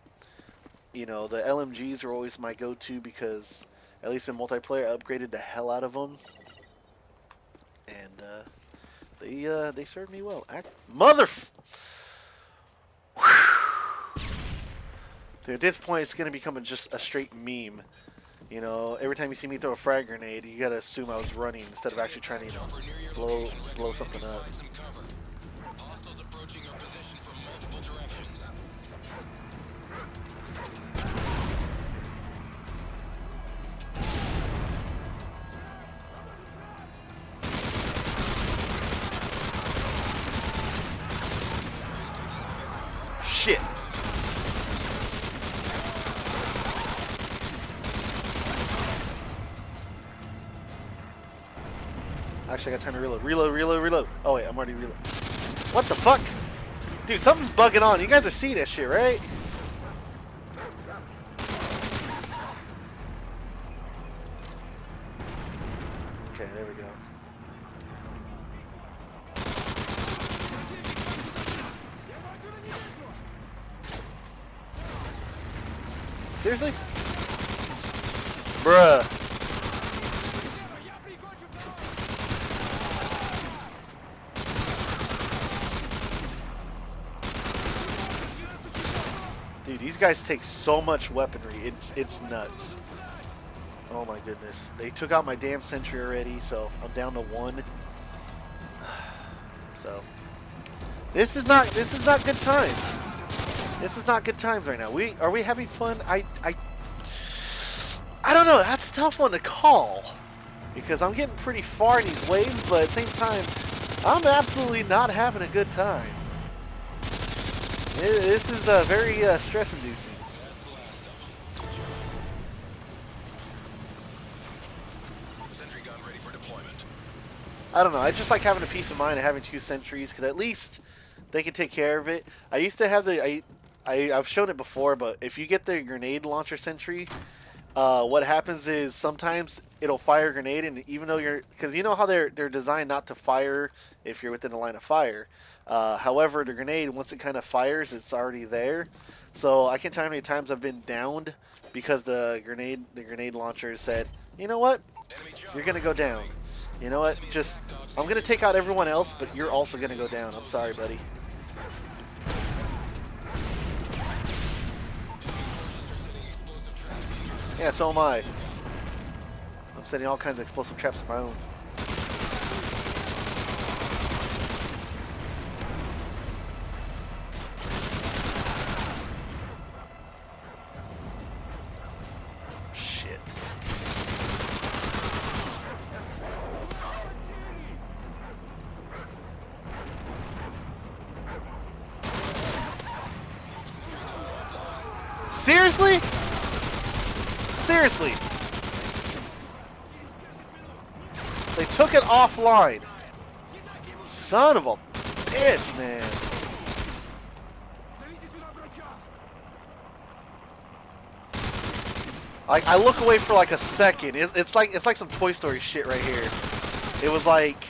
you know, the LMGs are always my go-to because, at least in multiplayer, I upgraded the hell out of them. And, they served me well. Dude, at this point, it's going to become just a straight meme. You know, every time you see me throw a frag grenade, you got to assume I was running instead of actually trying to, you know, blow something up. Hostiles approaching your position from multiple directions. Shit. Actually, I got time to reload. Reload. Oh, wait, I'm already reloading. What the fuck? Dude, something's bugging on. You guys are seeing that shit, right? Okay, there we go. Seriously? Bruh. Dude, these guys take so much weaponry. It's nuts. Oh my goodness. They took out my damn sentry already, so I'm down to one. So this is not good times. This is not good times right now. Are we having fun? I don't know. That's a tough one to call because I'm getting pretty far in these waves, but at the same time, I'm absolutely not having a good time. This is very stress-inducing. Sentry gun ready for deployment. I don't know. I just like having a peace of mind of having two sentries because at least they can take care of it. I used to have I've shown it before, but if you get the grenade launcher sentry, what happens is sometimes it'll fire a grenade, and even though because you know how they're designed not to fire if you're within the line of fire. However, the grenade, once it kind of fires, it's already there. So I can't tell you how many times I've been downed because the grenade launcher said, you know what, you're gonna go down. You know what, I'm gonna take out everyone else, but you're also gonna go down. I'm sorry, buddy. Yeah, so am I. I'm setting all kinds of explosive traps of my own. Seriously? Seriously. They took it offline. Son of a bitch, man. Like, I look away for like a second. It's like some Toy Story shit right here. It was like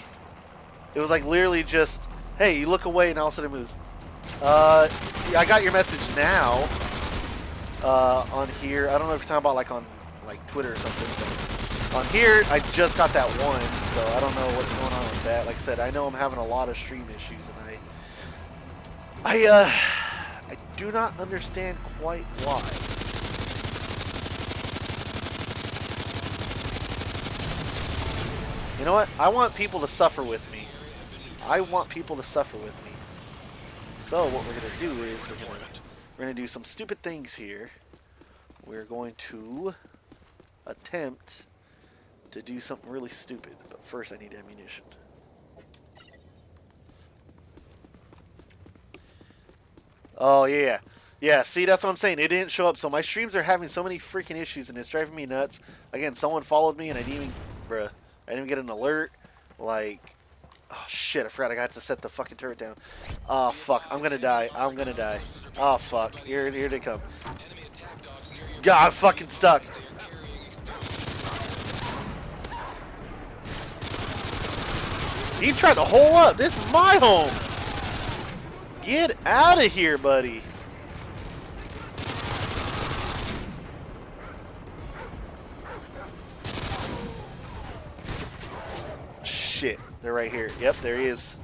literally just, hey, you look away and all of a sudden it moves. I got your message now. On here, I don't know if you're talking about like on like Twitter or something. But on here, I just got that one, so I don't know what's going on with that. Like I said, I know I'm having a lot of stream issues, and I do not understand quite why. You know what? I want people to suffer with me. I want people to suffer with me. So what we're gonna do is we're gonna do some stupid things here. We're going to attempt to do something really stupid, but first I need ammunition. Oh yeah. Yeah, see, that's what I'm saying. It didn't show up, so my streams are having so many freaking issues, and it's driving me nuts. Again, someone followed me, and I didn't even get an alert. Like, oh shit, I forgot I got to set the fucking turret down. Oh fuck, I'm gonna die. I'm gonna die. Oh fuck, here they come. God, I'm fucking stuck. He tried to hole up. This is my home. Get out of here, buddy. Shit, they're right here. Yep, there he is.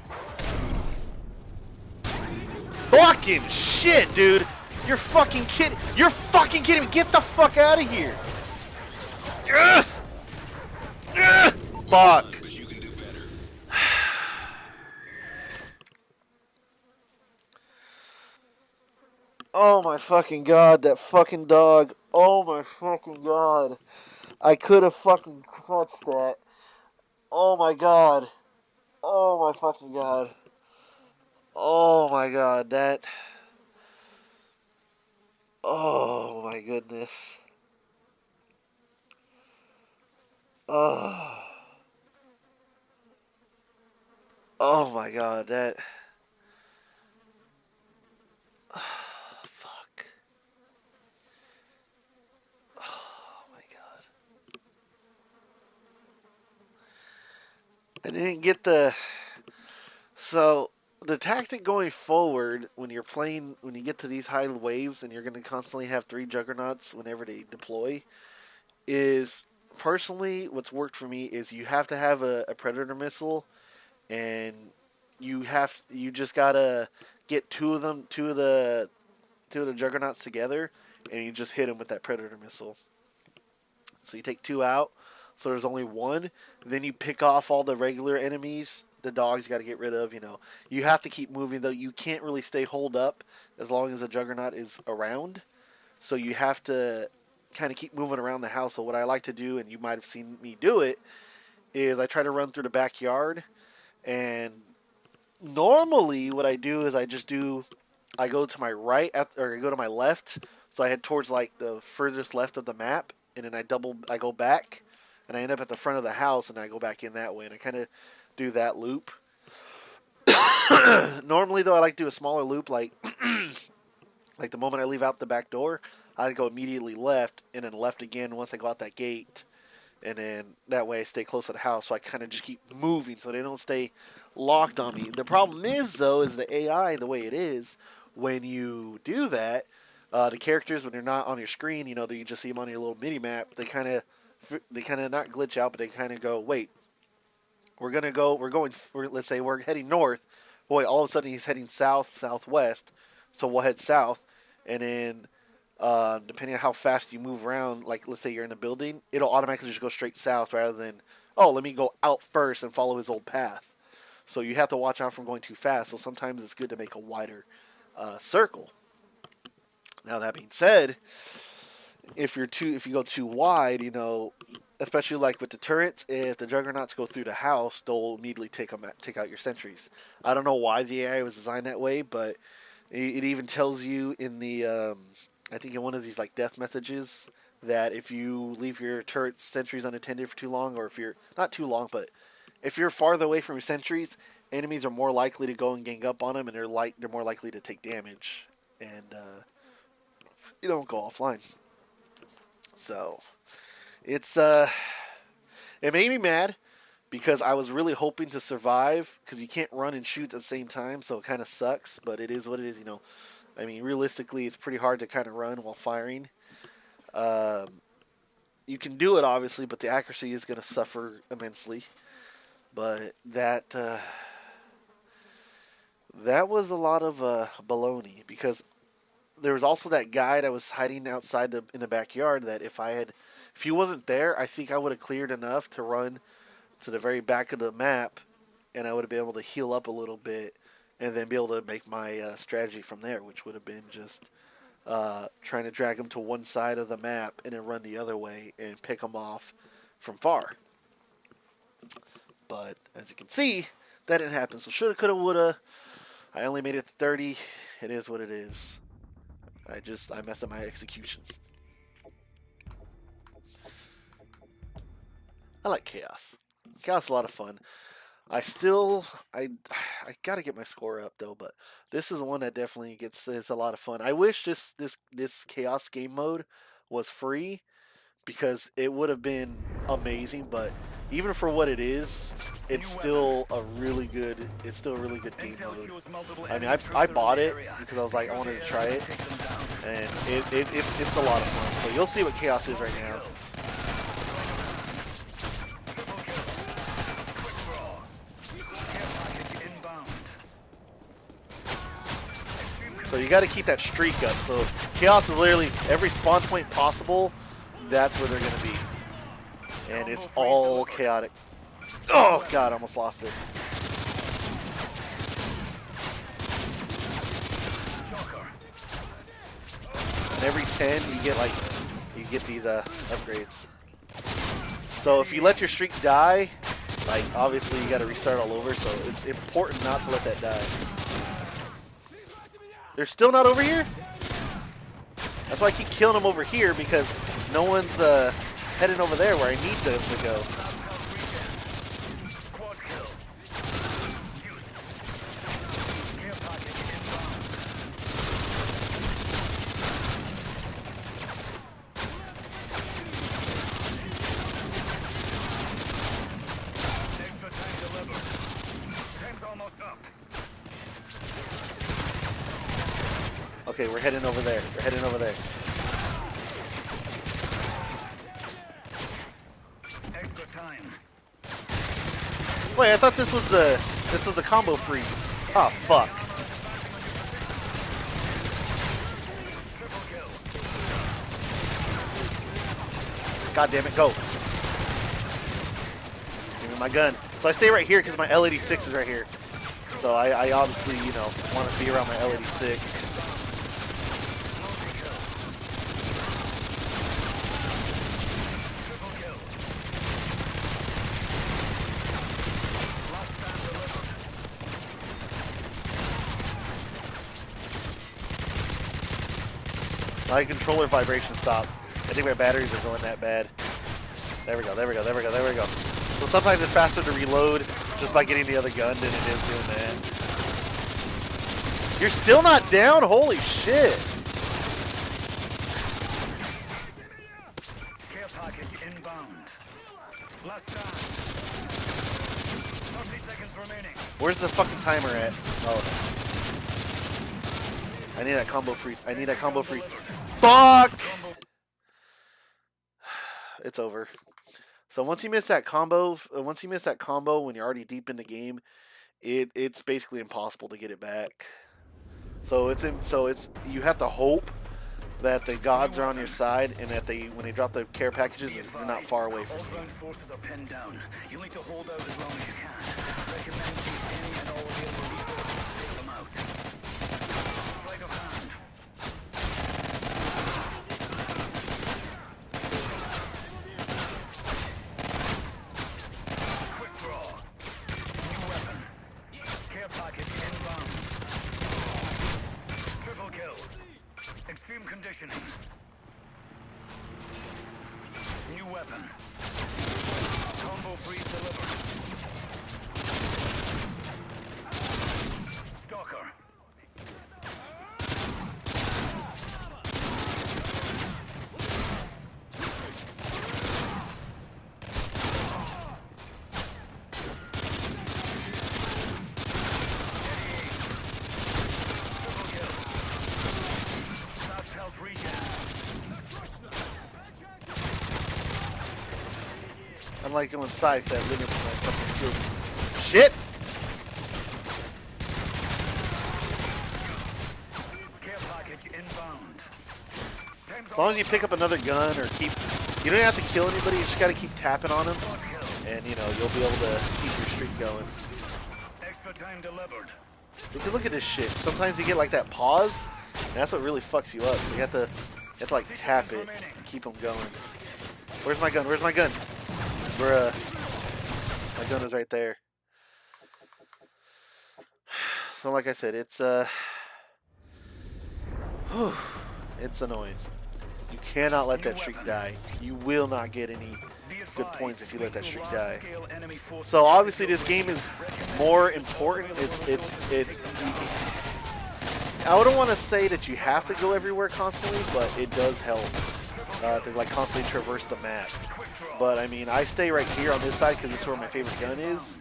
Fucking shit, dude. You're fucking kidding. You're fucking kidding me. Get the fuck out of here. Ugh. Ugh. Fuck. Oh my fucking god, that fucking dog. Oh my fucking god. I could have fucking clutched that. Oh my god. Oh my fucking god. Oh my god, that. Oh my goodness. Oh. Oh my god, that. Fuck. Oh my god. I didn't get the. So, the tactic going forward when you're playing, when you get to these high waves and you're going to constantly have 3 juggernauts whenever they deploy, is personally what's worked for me is you have to have a predator missile, and you just gotta get two of the juggernauts together, and you just hit them with that predator missile. So you take 2 out, so there's only 1. Then you pick off all the regular enemies. The dogs you got to get rid of. You have to keep moving, though. You can't really stay holed up as long as the juggernaut is around. So you have to kind of keep moving around the house. So what I like to do, and you might have seen me do it, is I try to run through the backyard. And normally what I do is I go to my right or I go to my left. So I head towards like the furthest left of the map, and then I go back, and I end up at the front of the house, and I go back in that way, and I kind of do that loop. Normally, though, I like to do a smaller loop, like like the moment I leave out the back door, I go immediately left, and then left again once I go out that gate, and then that way I stay close to the house, so I kind of just keep moving so they don't stay locked on me. The problem is, though, is the AI, the way it is, when you do that, the characters, when they're not on your screen, you just see them on your little mini map, they kind of not glitch out, but they kind of go, wait, let's say we're heading north. Boy, all of a sudden he's heading south, southwest. So we'll head south, and then depending on how fast you move around, like let's say you're in a building, it'll automatically just go straight south rather than, oh, let me go out first and follow his old path. So you have to watch out from going too fast. So sometimes it's good to make a wider circle. Now that being said, if you go too wide, especially like with the turrets, if the juggernauts go through the house, they'll immediately take out your sentries. I don't know why the AI was designed that way, but it even tells you in the I think in one of these like death messages that if you leave your turret sentries unattended for too long, or if you're not too long, but if you're farther away from your sentries, enemies are more likely to go and gang up on them, and they're more likely to take damage, and you don't go offline. So it's it made me mad because I was really hoping to survive because you can't run and shoot at the same time, so it kind of sucks. But it is what it is, you know. I mean, realistically, it's pretty hard to kind of run while firing. You can do it, obviously, but the accuracy is going to suffer immensely. But that was a lot of baloney, because there was also that guy that was hiding outside in the backyard that if he wasn't there, I think I would have cleared enough to run to the very back of the map, and I would have been able to heal up a little bit and then be able to make my strategy from there, which would have been just trying to drag him to one side of the map and then run the other way and pick him off from far. But as you can see, that didn't happen. So shoulda, coulda, woulda. I only made it to 30. It is what it is. I messed up my execution. I like Chaos. Chaos is a lot of fun. I gotta get my score up though, but this is one that definitely is a lot of fun. I wish this Chaos game mode was free, because it would have been amazing, but even for what it is, it's still a really good game mode. I mean, I bought it because I was like, I wanted to try it, and it's a lot of fun. So you'll see what Chaos is right now. So you got to keep that streak up. So Chaos is literally every spawn point possible. That's where they're going to be. And it's all chaotic. Oh, God, I almost lost it. And every 10, you get these upgrades. So if you let your streak die, like, obviously you got to restart all over. So it's important not to let that die. They're still not over here? That's why I keep killing them over here, because no one's heading over there where I need them to go. Okay, we're heading over there. We're heading over there. Extra time. Wait, I thought this was the combo freeze. Oh fuck. God damn it, go. Give me my gun. So I stay right here because my L86 is right here. So I obviously, you know, want to be around my L86. My controller vibration stopped. I think my batteries are going that bad. There we go, there we go, there we go, there we go. So sometimes it's faster to reload just by getting the other gun than it is doing that. You're still not down? Holy shit. Care package inbound. Last time. 30 seconds remaining. Where's the fucking timer at? Oh. I need that combo freeze. I need that combo freeze. Fuck! It's over. So once you miss that combo when you're already deep in the game, it's basically impossible to get it back. So you have to hope that the gods are on your side and that when they drop the care packages, they're not far away from you. Forces are pinned down. You need to hold out as long as you can. Recommend use any and all available resources to take them out. Sleight of hand. Quick draw. New weapon. Care package inbound. Triple kill. Extreme Extreme conditioning. New weapon. Combo freeze delivered. Stalker. I'm like going side that limits my fucking skill. Shit! Care package inbound. As long as you pick up another gun or keep, you don't have to kill anybody. You just gotta keep tapping on them, and you know you'll be able to keep your streak going. Extra time delivered. Look at this shit. Sometimes you get like that pause, and that's what really fucks you up. So you have to like tap it, and keep them going. Where's my gun? Where's my gun? Bruh. My gun is right there. So like I said, it's it's annoying. You cannot let that streak die. You will not get any good points if you let that streak die. So obviously this game is more important. I wouldn't want to say that you have to go everywhere constantly, but it does help to like constantly traverse the map. But I mean, I stay right here on this side because this is where my favorite gun is,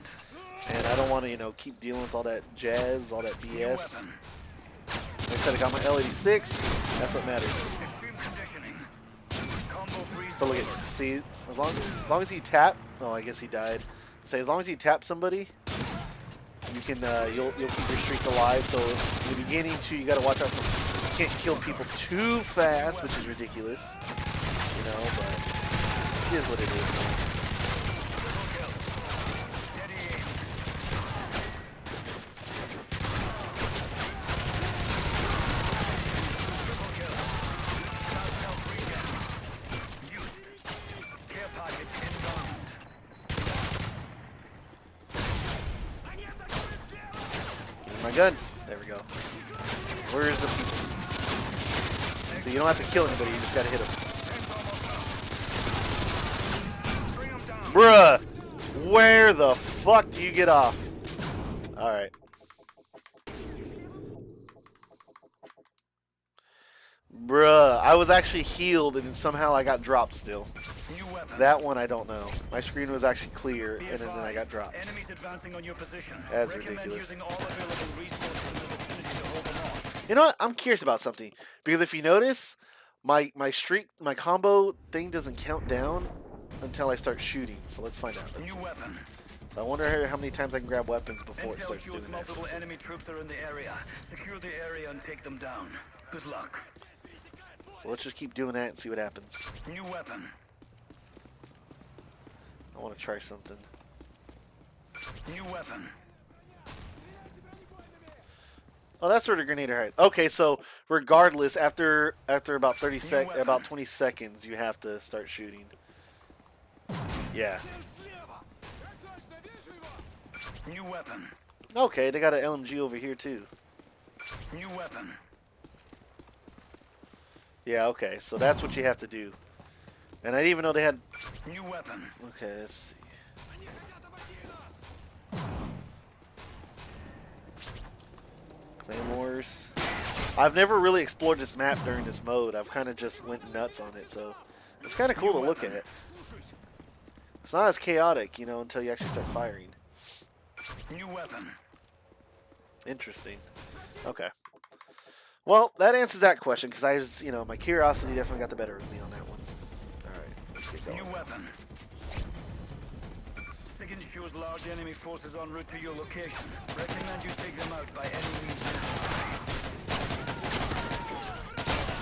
and I don't want to, you know, keep dealing with all that jazz, all that BS. Like I said, I got my L86. That's what matters. So look at, see, as long as you tap. Oh, I guess he died. Say as long as you tap somebody, you can you'll keep your streak alive. So in the beginning too, you got to watch out for, you can't kill people too fast, which is ridiculous, you know. But it is what it is. My gun. There we go. Where's the people? So you don't have to kill anybody, you just gotta hit them. Bruh! Where the fuck do you get off? Alright. Bruh, I was actually healed and then somehow I got dropped still. That one I don't know. My screen was actually clear and then I got dropped. That's ridiculous. You know what? I'm curious about something. Because if you notice, my streak, my combo thing doesn't count down until I start shooting. So let's find out. Let's see. So I wonder how many times I can grab weapons before it starts doing that. Multiple enemy troops are in the area. Secure the area and take them down. Good luck. So let's just keep doing that and see what happens. New weapon. I want to try something. New weapon. Oh, that's where the grenadier hides. Okay, so regardless, after about 20 seconds, you have to start shooting. Yeah. New weapon. Okay, they got an LMG over here too. New weapon. Yeah, okay, so that's what you have to do. And I didn't even know they had... New weapon. Okay, let's see. Claymores. I've never really explored this map during this mode. I've kind of just went nuts on it, so it's kind of cool to look at. It's not as chaotic, you know, until you actually start firing. New weapon. Interesting. Okay. Well, that answers that question, because I was, you know, my curiosity definitely got the better of me on that one. Alright, let's get going. New weapon. SIG ensures large enemy forces en route to your location. Recommend you take them out by any means necessary.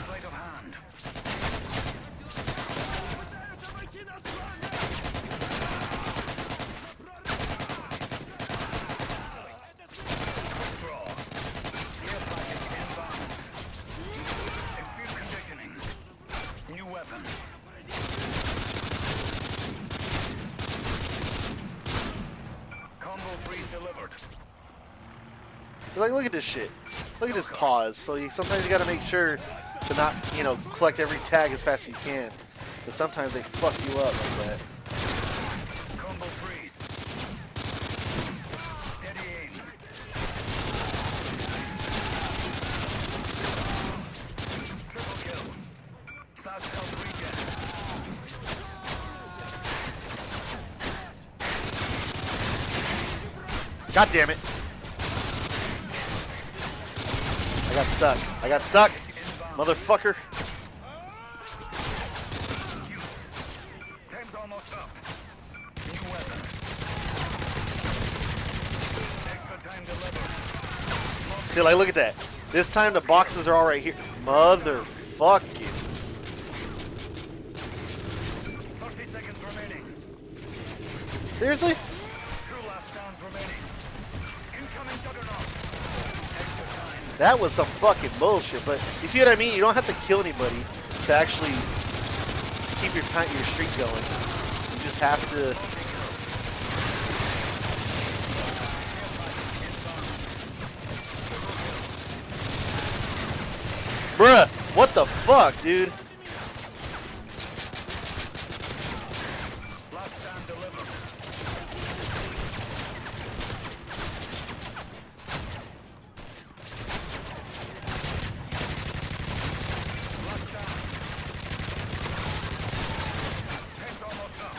Sleight of hand. Quick draw. Care package inbound. Extreme conditioning. New weapon. Combo freeze delivered. So, like, look at this shit. Look at this pause. So sometimes you gotta make sure to not, you know, collect every tag as fast as you can. Because sometimes they fuck you up like that. Combo freeze. Steady aim. Triple kill. Fast health regen. God damn it. I got stuck. I got stuck. Motherfucker. Juiced. Time's almost up. New weapon. Extra time delivered. See, like, look at that. This time the boxes are all right here. Motherfucking. 30 seconds remaining. Seriously? 2 last stands remaining. Incoming juggernaut. Extra time. That was some fucking bullshit. But you see what I mean? You don't have to kill anybody to actually just keep your streak going. You just have to. Bruh, what the fuck, dude? Last stand delivered. Last stand. Time's almost up.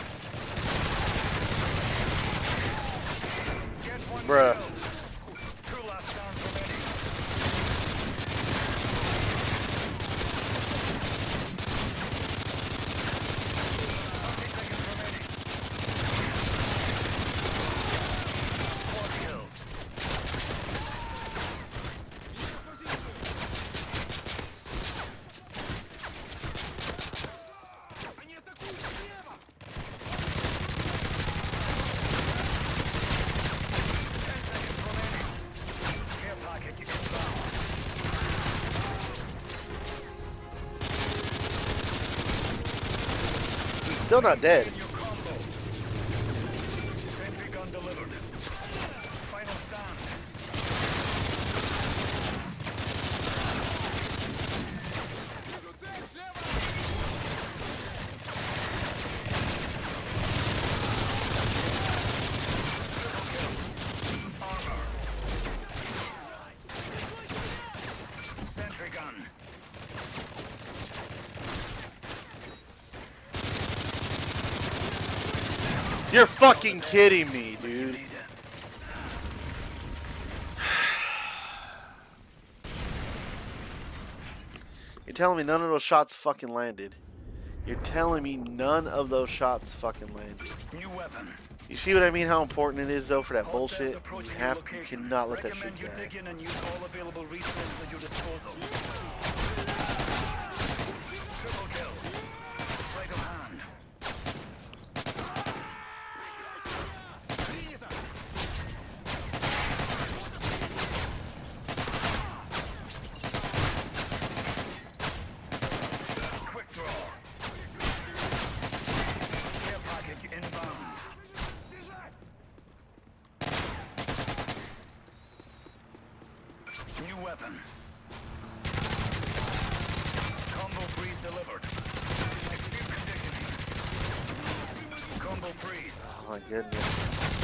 Get one Bruh. kill. 2 last stands remaining. He's still not dead. Sentry gun delivered. Final stand. Armor. Sentry gun. You're fucking kidding me, dude. Need it. You're telling me none of those shots fucking landed. You're telling me none of those shots fucking landed. New weapon. You see what I mean? How important it is though for that Hostiles bullshit. approaching You your have you location. cannot let that Recommend shit you die. dig in and use all available resources at your disposal. Triple kill. Sleight of hand. Quick draw. Care package inbound. New weapon. Combo freeze delivered. Extreme conditioning. Combo freeze. Oh my goodness.